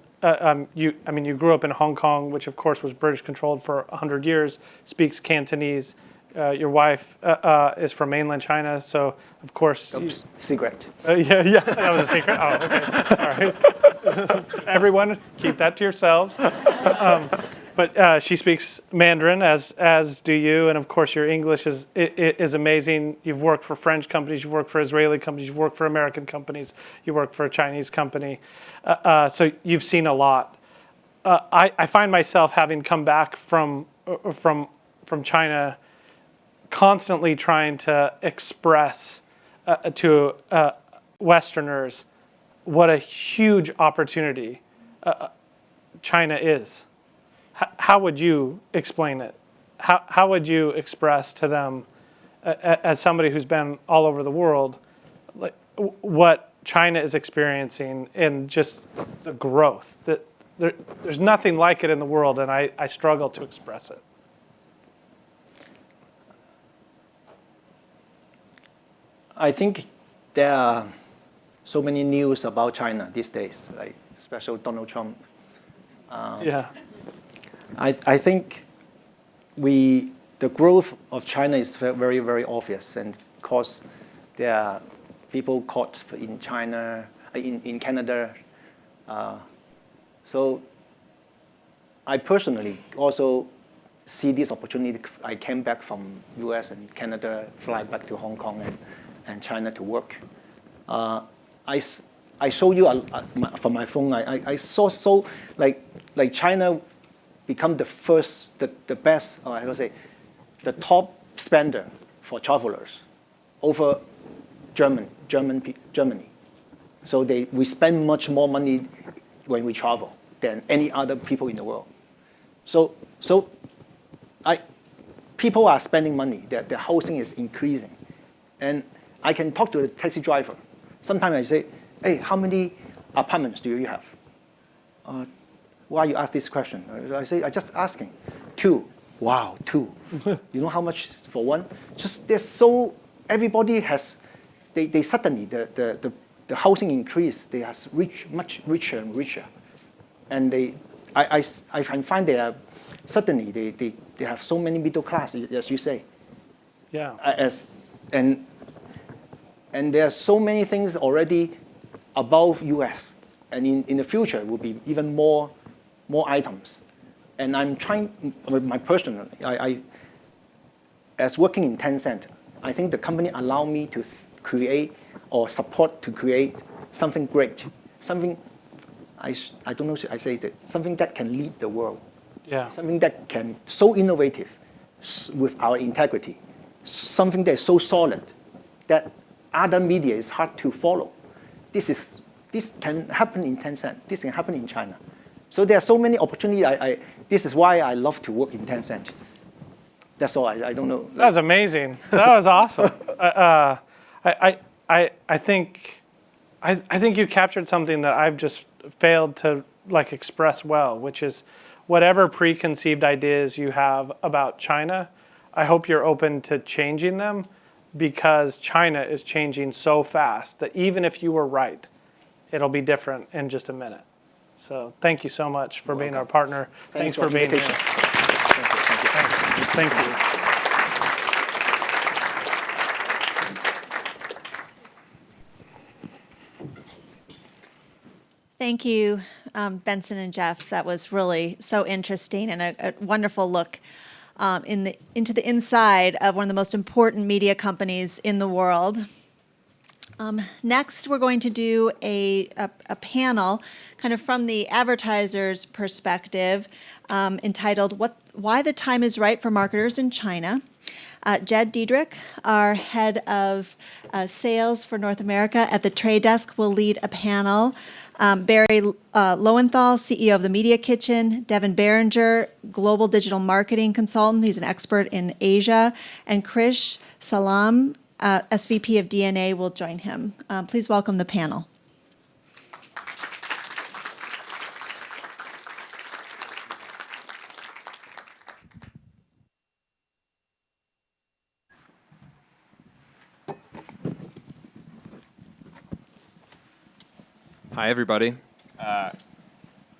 You grew up in Hong Kong, which of course was British controlled for 100 years. Speaks Cantonese. Your wife is from mainland China, so of course. Oops, secret. Yeah, that was a secret. Oh, okay, sorry. Everyone, keep that to yourselves. But she speaks Mandarin, as do you, and of course your English is amazing. You've worked for French companies, you've worked for Israeli companies, you've worked for American companies, you worked for a Chinese company, so you've seen a lot. I find myself having come back from China, constantly trying to express to Westerners what a huge opportunity China is. How would you explain it? How would you express to them, as somebody who's been all over the world, like, what China is experiencing in just the growth? That there's nothing like it in the world, and I struggle to express it. I think there are so many news about China these days, like especially Donald Trump. Yeah. I think the growth of China is very, very obvious, and of course there are people caught in China, in Canada. So I personally also see this opportunity. I came back from US and Canada, fly back to Hong Kong and China to work. I show you from my phone. I saw like China become the first, the best, or I would say, the top spender for travelers over Germany. So we spend much more money when we travel than any other people in the world. So people are spending money. The housing is increasing. And I can talk to the taxi driver. Sometimes I say, hey, how many apartments do you have? Why you ask this question? I say, I just asking. 2. Wow, 2. You know how much for one? Just there's so, everybody has, they suddenly, the housing increase, they have much richer and richer. And I find they are, suddenly they have so many middle class, as you say. Yeah. And there are so many things already above US. And in the future, it will be even more items. And I'm trying, my personal, as working in Tencent, I think the company allowed me to create or support to create something great, something, I don't know if I say that, something that can lead the world. Yeah. Something that can, so innovative with our integrity, something that is so solid that other media is hard to follow. This can happen in Tencent. This can happen in China. So there are so many opportunities. This is why I love to work in Tencent. That's all. I don't know. That was amazing. That was awesome. I think you captured something that I've just failed to express well, which is whatever preconceived ideas you have about China, I hope you're open to changing them, because China is changing so fast that even if you were right, it'll be different in just a minute. So thank you so much for being our partner. Thanks for being here. Thank you. Thank you, Benson and Jeff. That was really so interesting and a wonderful look into the inside of one of the most important media companies in the world. Next, we're going to do a panel kind of from the advertiser's perspective entitled Why the Time is Right for Marketers in China. Jed Diedrich, our head of sales for North America at the Trade Desk, will lead a panel. Barry Lowenthal, CEO of the Media Kitchen, Devin Berenger, Global Digital Marketing Consultant, he's an expert in Asia, and Krish Salam, SVP of DNA, will join him. Please welcome the panel. Hi, everybody.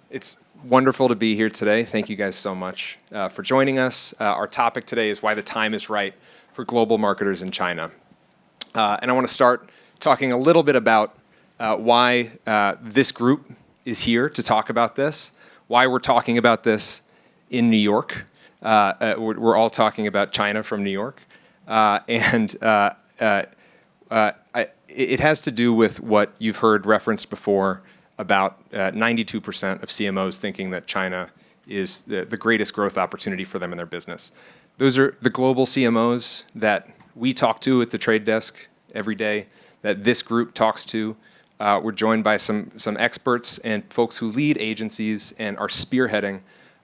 It's wonderful to be here today. Thank you guys so much for joining us. Our topic today is why the time is right for global marketers in China. And I want to start talking a little bit about why this group is here to talk about this, why we're talking about this in New York. We're all talking about China from New York. It has to do with what you've heard referenced before about 92% of CMOs thinking that China is the greatest growth opportunity for them in their business. Those are the global CMOs that we talk to at the Trade Desk every day, that this group talks to. We're joined by some experts and folks who lead agencies and are spearheading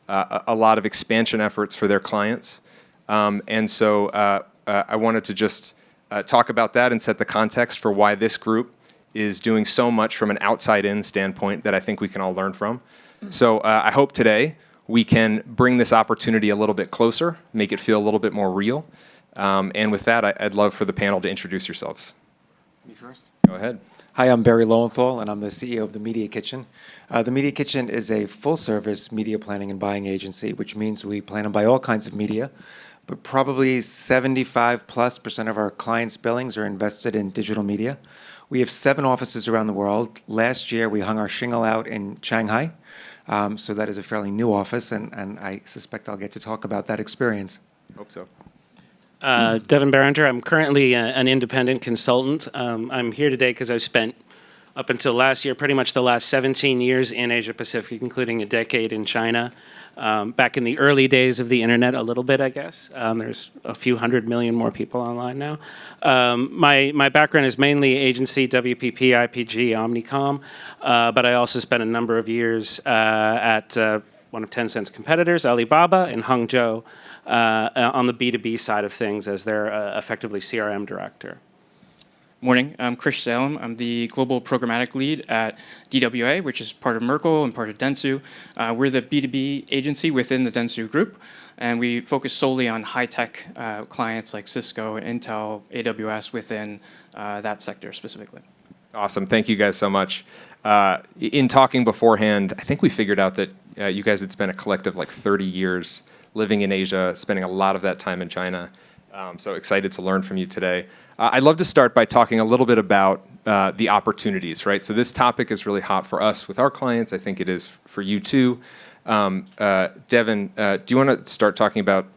a lot of expansion efforts for their clients. So I wanted to just talk about that and set the context for why this group is doing so much from an outside-in standpoint that I think we can all learn from. So I hope today we can bring this opportunity a little bit closer, make it feel a little bit more real. And with that, I'd love for the panel to introduce yourselves. Me first? Go ahead. Hi, I'm Barry Lowenthal, and I'm the CEO of the Media Kitchen. The Media Kitchen is a full-service media planning and buying agency, which means we plan and buy all kinds of media, but probably 75+% of our clients' billings are invested in digital media. We have 7 offices around the world. Last year, we hung our shingle out in Shanghai, so that is a fairly new office, and I suspect I'll get to talk about that experience. Hope so. Devin Berenger. I'm currently an independent consultant. I'm here today because I've spent up until last year, pretty much the last 17 years in Asia Pacific, including a decade in China. Back in the early days of the internet, a little bit, I guess. There's a few 100 million more people online now. My background is mainly agency, WPP, IPG, Omnicom, but I also spent a number of years at one of Tencent's competitors, Alibaba, in Hangzhou, on the B2B side of things as their effectively CRM director. Morning, I'm Chris Salem. I'm the global programmatic lead at DWA, which is part of Merkle and part of Dentsu. We're the B2B agency within the Dentsu group, and we focus solely on high-tech clients like Cisco and Intel, AWS within that sector specifically. Awesome. Thank you guys so much. In talking beforehand, I think we figured out that you guys had spent a collective like 30 years living in Asia, spending a lot of that time in China. So excited to learn from you today. I'd love to start by talking a little bit about the opportunities, right? So this topic is really hot for us with our clients. I think it is for you too. Devin, do you want to start talking about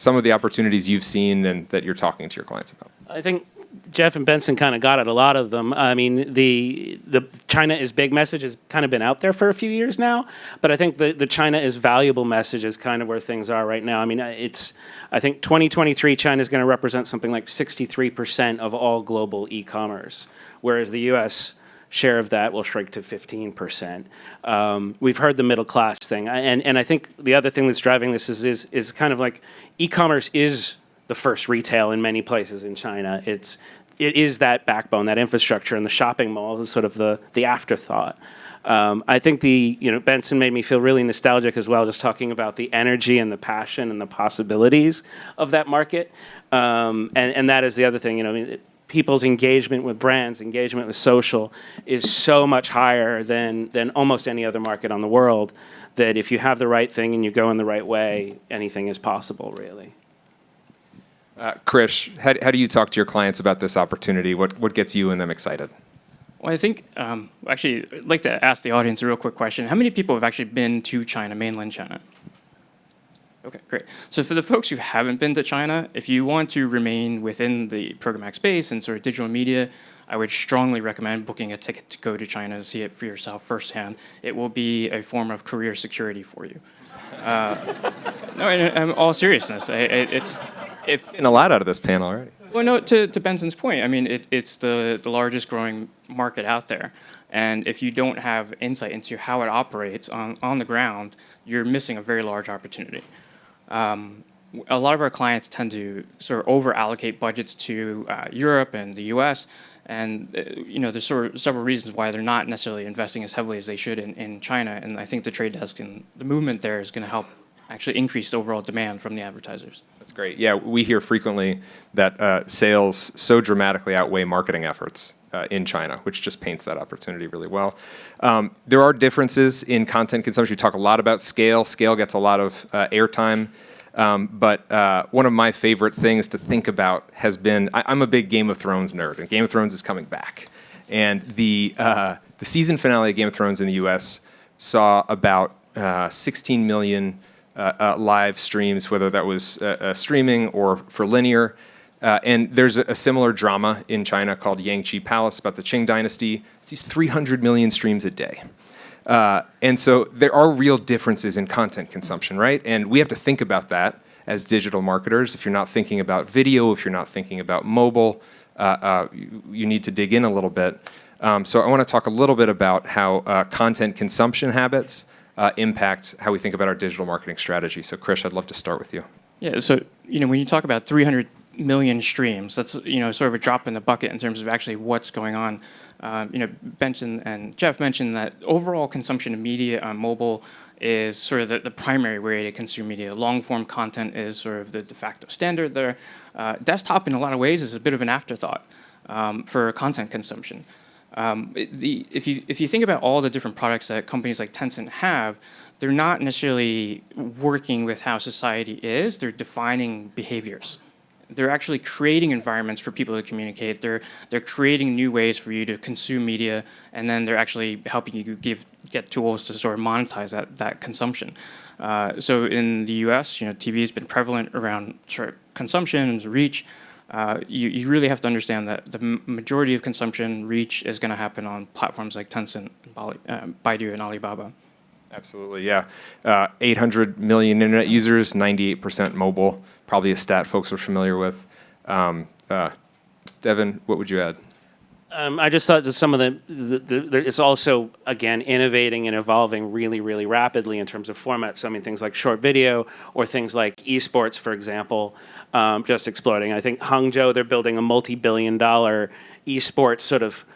some of the opportunities you've seen and that you're talking to your clients about? I think Jeff and Benson kind of got at a lot of them. I mean, the China is big message has kind of been out there for a few years now, but I think the China is valuable message is kind of where things are right now. I mean, I think 2023 China is going to represent something like 63% of all global e-commerce, whereas the U.S. share of that will shrink to 15%. We've heard the middle class thing, and I think the other thing that's driving this is kind of like e-commerce is the first retail in many places in China. It is that backbone, that infrastructure, and the shopping mall is sort of the afterthought. I think Benson made me feel really nostalgic as well, just talking about the energy and the passion and the possibilities of that market. And that is the other thing, people's engagement with brands, engagement with social is so much higher than almost any other market on the world, that if you have the right thing and you go in the right way, anything is possible, really. Krish, how do you talk to your clients about this opportunity? What gets you and them excited? Well, I think, actually, I'd like to ask the audience a real quick question. How many people have actually been to China, mainland China? Okay, great. So for the folks who haven't been to China, if you want to remain within the programmatic space and sort of digital media, I would strongly recommend booking a ticket to go to China to see it for yourself firsthand. It will be a form of career security for you. No, in all seriousness, It's getting a lot out of this panel already. Well, no, to Benson's point, I mean, it's the largest growing market out there. And if you don't have insight into how it operates on the ground, you're missing a very large opportunity. A lot of our clients tend to sort of over-allocate budgets to Europe and the US. And there's sort of several reasons why they're not necessarily investing as heavily as they should in China. And I think the trade desk and the movement there is going to help actually increase overall demand from the advertisers. That's great. Yeah, we hear frequently that sales so dramatically outweigh marketing efforts in China, which just paints that opportunity really well. There are differences in content consumption. We talk a lot about scale. Scale gets a lot of airtime. But one of my favorite things to think about has been, I'm a big Game of Thrones nerd, and Game of Thrones is coming back. And the season finale of Game of Thrones in the US saw about 16 million live streams, whether that was streaming or for linear. And there's a similar drama in China called Yangtze Palace about the Qing dynasty. It's these 300 million streams a day. And so there are real differences in content consumption, right? And we have to think about that as digital marketers. If you're not thinking about video, if you're not thinking about mobile, you need to dig in a little bit. So I want to talk a little bit about how content consumption habits impact how we think about our digital marketing strategy. So Krish, I'd love to start with you. Yeah, so when you talk about 300 million streams, that's sort of a drop in the bucket in terms of actually what's going on. Benson and Jeff mentioned that overall consumption of media on mobile is sort of the primary way to consume media. Long-form content is sort of the de facto standard there. Desktop, in a lot of ways, is a bit of an afterthought for content consumption. If you think about all the different products that companies like Tencent have, they're not necessarily working with how society is. They're defining behaviors. They're actually creating environments for people to communicate. They're creating new ways for you to consume media, and then they're actually helping you get tools to sort of monetize that consumption. So in the U.S., TV has been prevalent around sort of consumption and reach. you really have to understand that the majority of consumption reach is going to happen on platforms like Tencent, Baidu, and Alibaba. Absolutely, yeah. 800 million internet users, 98% mobile, probably a stat folks are familiar with. Devin, what would you add? I just thought that some of it's also, again, innovating and evolving really, really rapidly in terms of formats. So, I mean, things like short video or things like esports, for example, just exploding. I think Hangzhou, they're building a multi-billion-dollar esports sort of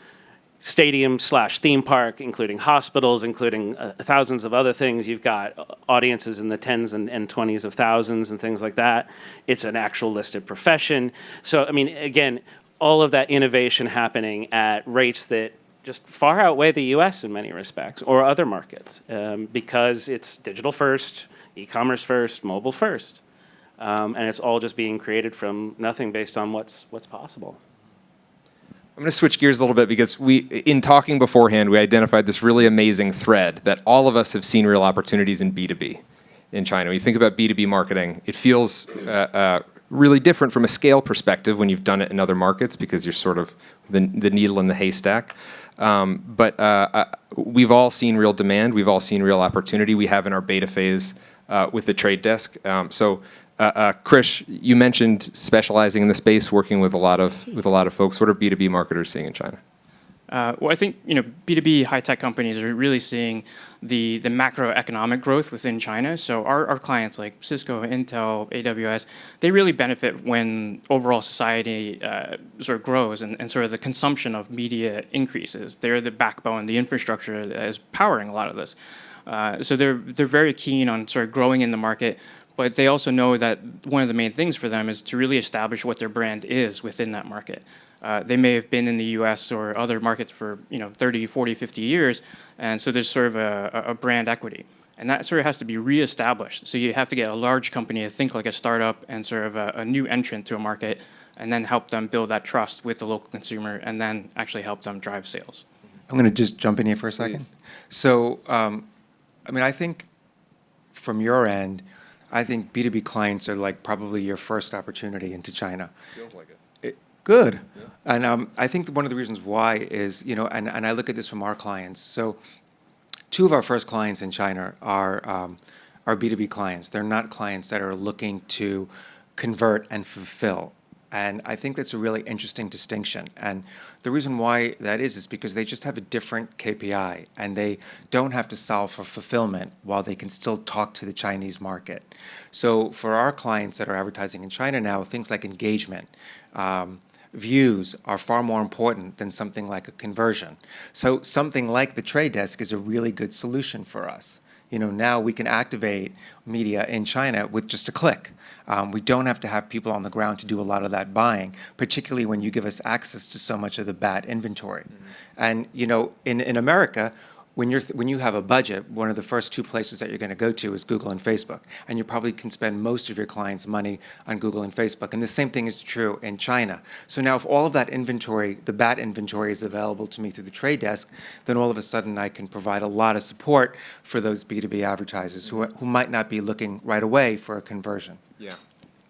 stadium/theme park, including hospitals, including thousands of other things. You've got audiences in the tens and 20s of thousands and things like that. It's an actual listed profession. So, I mean, again, all of that innovation happening at rates that just far outweigh the US in many respects, or other markets, because it's digital first, e-commerce first, mobile first. And it's all just being created from nothing based on what's possible. I'm going to switch gears a little bit because in talking beforehand, we identified this really amazing thread that all of us have seen real opportunities in B2B in China. When you think about B2B marketing, it feels really different from a scale perspective when you've done it in other markets because you're sort of the needle in the haystack. But we've all seen real demand. We've all seen real opportunity. We have in our beta phase with the trade desk. Krish, you mentioned specializing in the space, working with a lot of folks. What are B2B marketers seeing in China? Well, I think B2B high-tech companies are really seeing the macroeconomic growth within China. So our clients like Cisco, Intel, AWS, they really benefit when overall society sort of grows and sort of the consumption of media increases. They're the backbone, the infrastructure that is powering a lot of this. So they're very keen on sort of growing in the market. But they also know that one of the main things for them is to really establish what their brand is within that market. They may have been in the US or other markets for 30, 40, 50 years, and so there's sort of a brand equity. And that sort of has to be reestablished. So you have to get a large company to think like a startup and sort of a new entrant to a market, and then help them build that trust with the local consumer, and then actually help them drive sales. I'm going to just jump in here for a second. Please. So, I think from your end, I think B2B clients are like probably your first opportunity into China. Feels like it. Good. Yeah. And I think one of the reasons why is, and I look at this from our clients. So 2 of our first clients in China are B2B clients. They're not clients that are looking to convert and fulfill. And I think that's a really interesting distinction. And the reason why that is because they just have a different KPI, and they don't have to solve for fulfillment while they can still talk to the Chinese market. So for our clients that are advertising in China now, things like engagement, views are far more important than something like a conversion. So something like the trade desk is a really good solution for us. Now we can activate media in China with just a click. We don't have to have people on the ground to do a lot of that buying, particularly when you give us access to so much of the BAT inventory. Mm-hmm. And in America, when you have a budget, one of the first 2 places that you're going to go to is Google and Facebook, and you probably can spend most of your clients' money on Google and Facebook. And the same thing is true in China. So now, if all of that inventory, the BAT inventory, is available to me through the trade desk, then all of a sudden I can provide a lot of support for those B2B advertisers who might not be looking right away for a conversion. Yeah.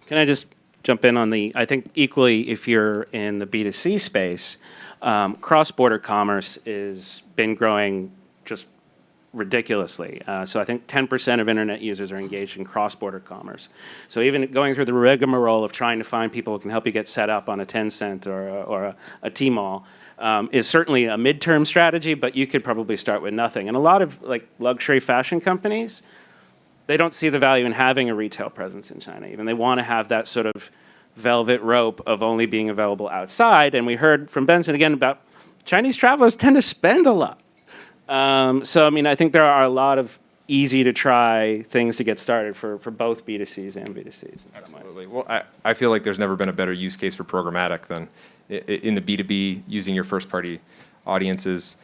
Can I just jump in on I think equally, if you're in the B2C space, cross-border commerce has been growing just ridiculously. So I think 10% of internet users are engaged in cross-border commerce. So even going through the rigmarole of trying to find people who can help you get set up on a Tencent or a Tmall is certainly a midterm strategy, but you could probably start with nothing. And a lot of luxury fashion companies, they don't see the value in having a retail presence in China. Even they want to have that sort of velvet rope of only being available outside. And we heard from Benson again about Chinese travelers tend to spend a lot. So, I think there are a lot of easy to try things to get started for both B2Cs and B2Cs. Absolutely. Well, I feel like there's never been a better use case for programmatic than in the B2B using your first party audiences.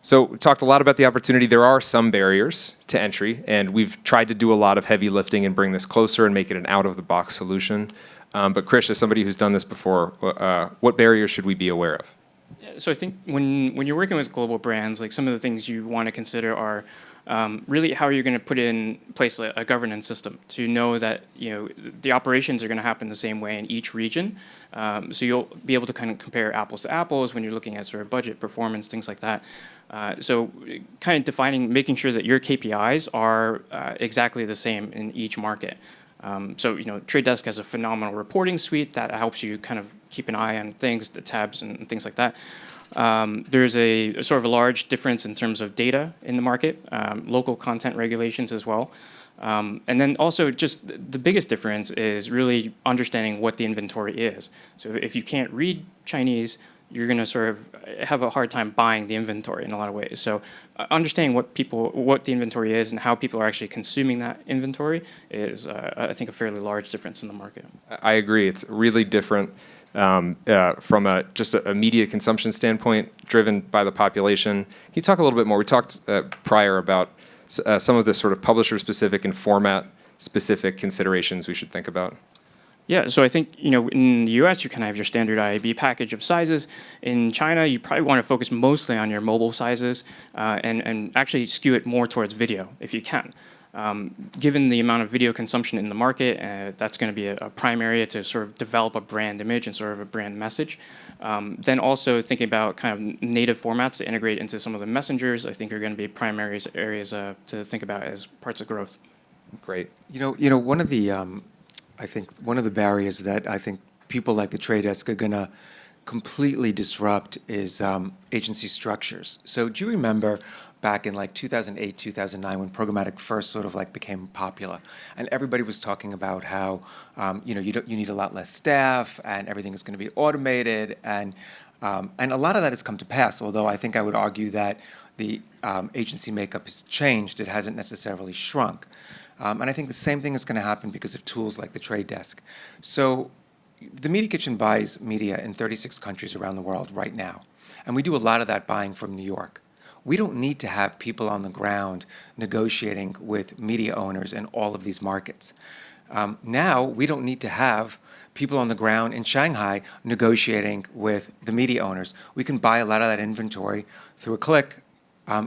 So we talked a lot about the opportunity. There are some barriers to entry, and we've tried to do a lot of heavy lifting and bring this closer and make it an out-of-the-box solution. But Krish, as somebody who's done this before, what barriers should we be aware of? So I think when you're working with global brands, like some of the things you want to consider are really how are you going to put in place a governance system to know that the operations are going to happen the same way in each region. So you'll be able to kind of compare apples to apples when you're looking at sort of budget, performance, things like that. So kind of defining, making sure that your KPIs are exactly the same in each market. So Trade Desk has a phenomenal reporting suite that helps you kind of keep an eye on things, the tabs and things like that. There's a sort of a large difference in terms of data in the market, local content regulations as well. And then also just the biggest difference is really understanding what the inventory is. So if you can't read Chinese, you're going to sort of have a hard time buying the inventory in a lot of ways. So understanding what the inventory is and how people are actually consuming that inventory is, I think, a fairly large difference in the market. I agree. It's really different from just a media consumption standpoint, driven by the population. Can you talk a little bit more? We talked prior about some of the sort of publisher-specific and format-specific considerations we should think about. Yeah, so I think, in the US, you kind of have your standard IAB package of sizes. In China, you probably want to focus mostly on your mobile sizes and actually skew it more towards video if you can. Given the amount of video consumption in the market, that's going to be a prime area to sort of develop a brand image and sort of a brand message. Then also thinking about kind of native formats to integrate into some of the messengers, I think are going to be primary areas to think about as parts of growth. Great. One of the I think one of the barriers that I think people like the Trade Desk are going to completely disrupt is agency structures. So do you remember back in like 2008, 2009, when programmatic first sort of like became popular, and everybody was talking about how you need a lot less staff and everything is going to be automated, and a lot of that has come to pass. Although I think I would argue that the agency makeup has changed, it hasn't necessarily shrunk. And I think the same thing is going to happen because of tools like the Trade Desk. So the Media Kitchen buys media in 36 countries around the world right now. And we do a lot of that buying from New York. We don't need to have people on the ground negotiating with media owners in all of these markets. Now, we don't need to have people on the ground in Shanghai negotiating with the media owners. We can buy a lot of that inventory through a click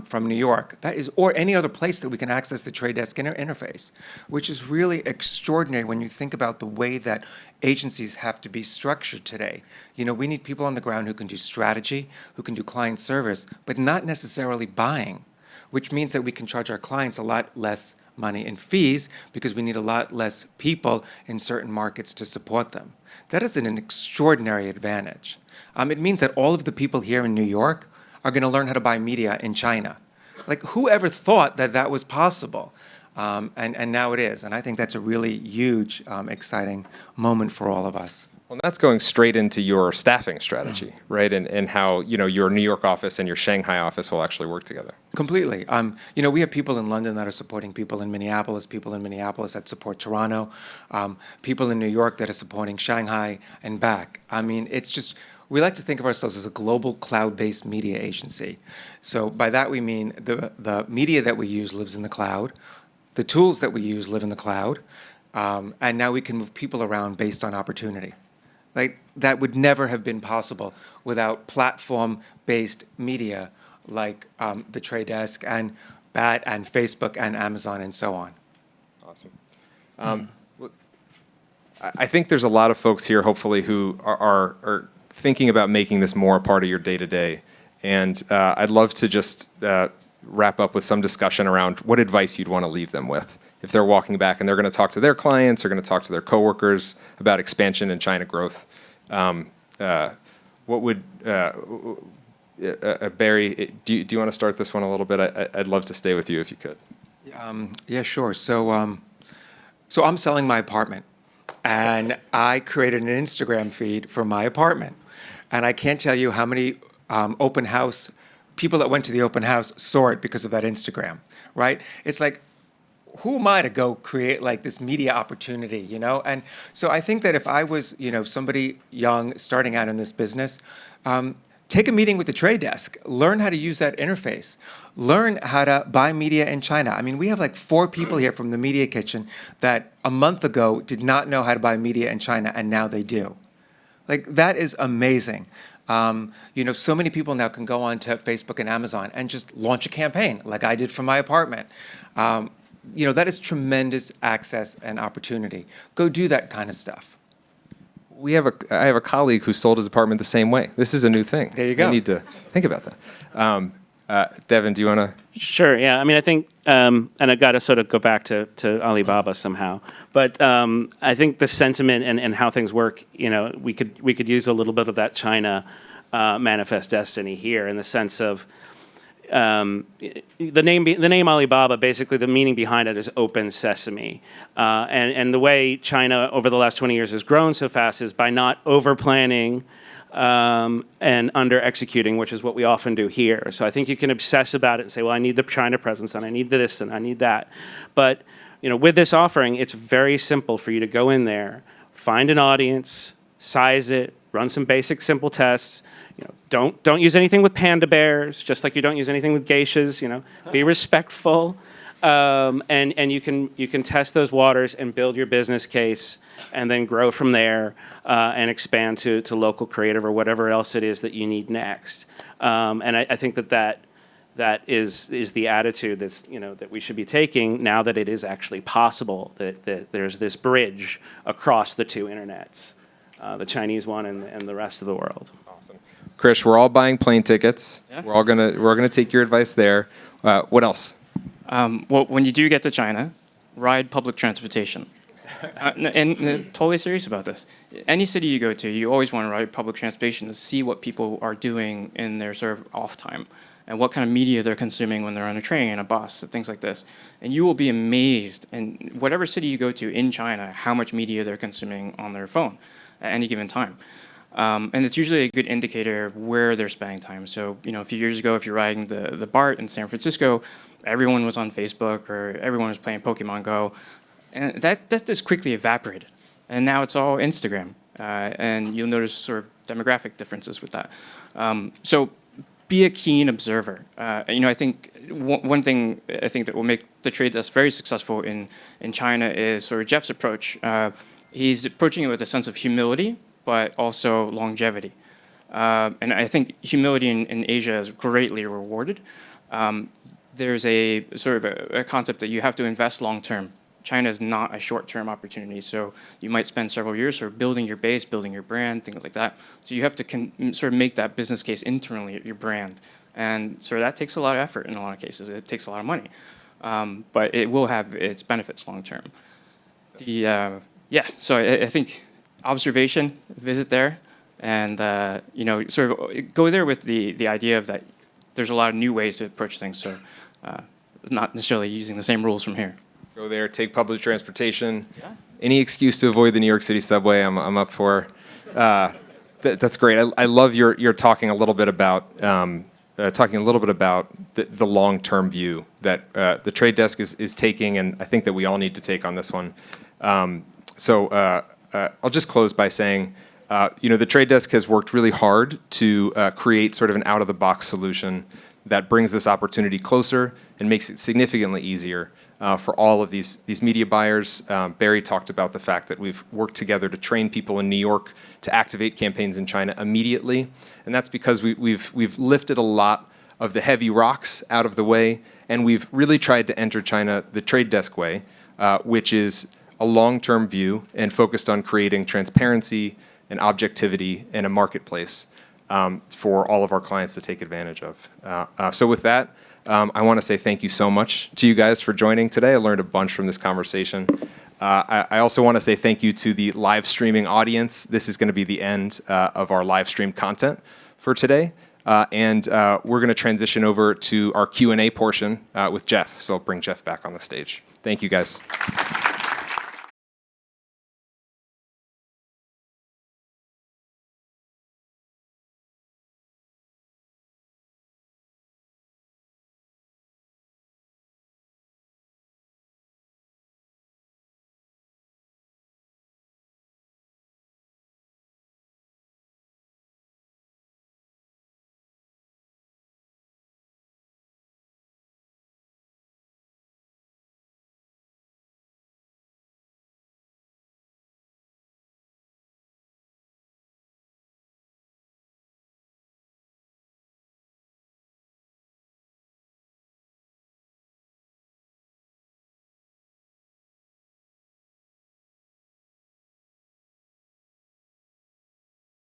from New York, or any other place that we can access the Trade Desk interface, which is really extraordinary when you think about the way that agencies have to be structured today. We need people on the ground who can do strategy, who can do client service, but not necessarily buying, which means that we can charge our clients a lot less money in fees because we need a lot less people in certain markets to support them. That is an extraordinary advantage. It means that all of the people here in New York are going to learn how to buy media in China. Like, whoever thought that that was possible? And now it is. And I think that's a really huge, exciting moment for all of us. Well, that's going straight into your staffing strategy, right? And how your New York office and your Shanghai office will actually work together. Completely. We have people in London that are supporting people in Minneapolis that support Toronto, people in New York that are supporting Shanghai and back. I mean, it's just, we like to think of ourselves as a global cloud-based media agency. So by that we mean the media that we use lives in the cloud, the tools that we use live in the cloud, and now we can move people around based on opportunity. Like, that would never have been possible without platform-based media like the Trade Desk and BAT and Facebook and Amazon and so on. Awesome. I think there's a lot of folks here, hopefully, who are thinking about making this more a part of your day-to-day. And I'd love to just wrap up with some discussion around what advice you'd want to leave them with. If they're walking back and they're going to talk to their clients, they're going to talk to their coworkers about expansion and China growth, what would, Barry, do you want to start this one a little bit? I'd love to stay with you if you could. Yeah, sure. So I'm selling my apartment, and I created an Instagram feed for my apartment. And I can't tell you how many open house people that went to the open house saw it because of that Instagram, right? It's like, who am I to go create like this media opportunity, And so I think that if I was, somebody young starting out in this business, take a meeting with the Trade Desk, learn how to use that interface, learn how to buy media in China. I mean, we have like 4 people here from the Media Kitchen that a month ago did not know how to buy media in China, and now they do. Like, that is amazing. So many people now can go on to Facebook and Amazon and just launch a campaign like I did for my apartment. That is tremendous access and opportunity. Go do that kind of stuff. I have a colleague who sold his apartment the same way. This is a new thing. There you go. We need to think about that. Devin, do you want to? Sure. Yeah. I mean, I think, and I got to sort of go back to Alibaba somehow. But I think the sentiment and how things work, we could use a little bit of that China manifest destiny here, in the sense of the name Alibaba. Basically, the meaning behind it is open sesame, and the way China over the last 20 years has grown so fast is by not over planning. And under executing, which is what we often do here. So I think you can obsess about it and say, well, I need the China presence and I need this and I need that. But with this offering, it's very simple for you to go in there, find an audience, size it, run some basic simple tests. Don't use anything with panda bears, just like you don't use anything with geishas. Be respectful. And you can test those waters and build your business case, and then grow from there and expand to local creative or whatever else it is that you need next. And I think that is the attitude that we should be taking now that it is actually possible that there's this bridge across the two internets, the Chinese one and the rest of the world. Awesome, Krish. We're all buying plane tickets. Yeah. We're gonna take your advice there. What else? Well, when you do get to China, ride public transportation. And totally serious about this. Any city you go to, you always want to ride public transportation to see what people are doing in their sort of off time and what kind of media they're consuming when they're on a train, a bus, things like this. And you will be amazed in whatever city you go to in China, how much media they're consuming on their phone at any given time. And it's usually a good indicator of where they're spending time. So, a few years ago, if you're riding the BART in San Francisco, everyone was on Facebook or everyone was playing Pokemon Go. And that just quickly evaporated. And now it's all Instagram. And you'll notice sort of demographic differences with that. So be a keen observer. I think one thing I think that will make the trade desk very successful in China is sort of Jeff's approach. He's approaching it with a sense of humility, but also longevity. And I think humility in Asia is greatly rewarded. There's a sort of a concept that you have to invest long term. China is not a short-term opportunity, so you might spend several years sort of building your base, building your brand, things like that. So you have to sort of make that business case internally at your brand, and so that takes a lot of effort in a lot of cases. It takes a lot of money, but it will have its benefits long term. So I think observation, visit there, and sort of go there with the idea of that there's a lot of new ways to approach things. So not necessarily using the same rules from here. Go there, take public transportation. Yeah. Any excuse to avoid the New York City subway, I'm up for. That's great. I love your talking a little bit about the long-term view that the trade desk is taking, and I think that we all need to take on this one. So I'll just close by saying, the trade desk has worked really hard to create sort of an out-of-the-box solution that brings this opportunity closer and makes it significantly easier for all of these media buyers. Barry talked about the fact that we've worked together to train people in New York to activate campaigns in China immediately, and that's because we've lifted a lot of the heavy rocks out of the way, and we've really tried to enter China the trade desk way, which is a long-term view and focused on creating transparency and objectivity in a marketplace for all of our clients to take advantage of. So with that, I want to say thank you so much to you guys for joining today. I learned a bunch from this conversation. I also want to say thank you to the live streaming audience. This is going to be the end of our live stream content for today. And we're going to transition over to our Q&A portion with Jeff. So I'll bring Jeff back on the stage. Thank you, guys.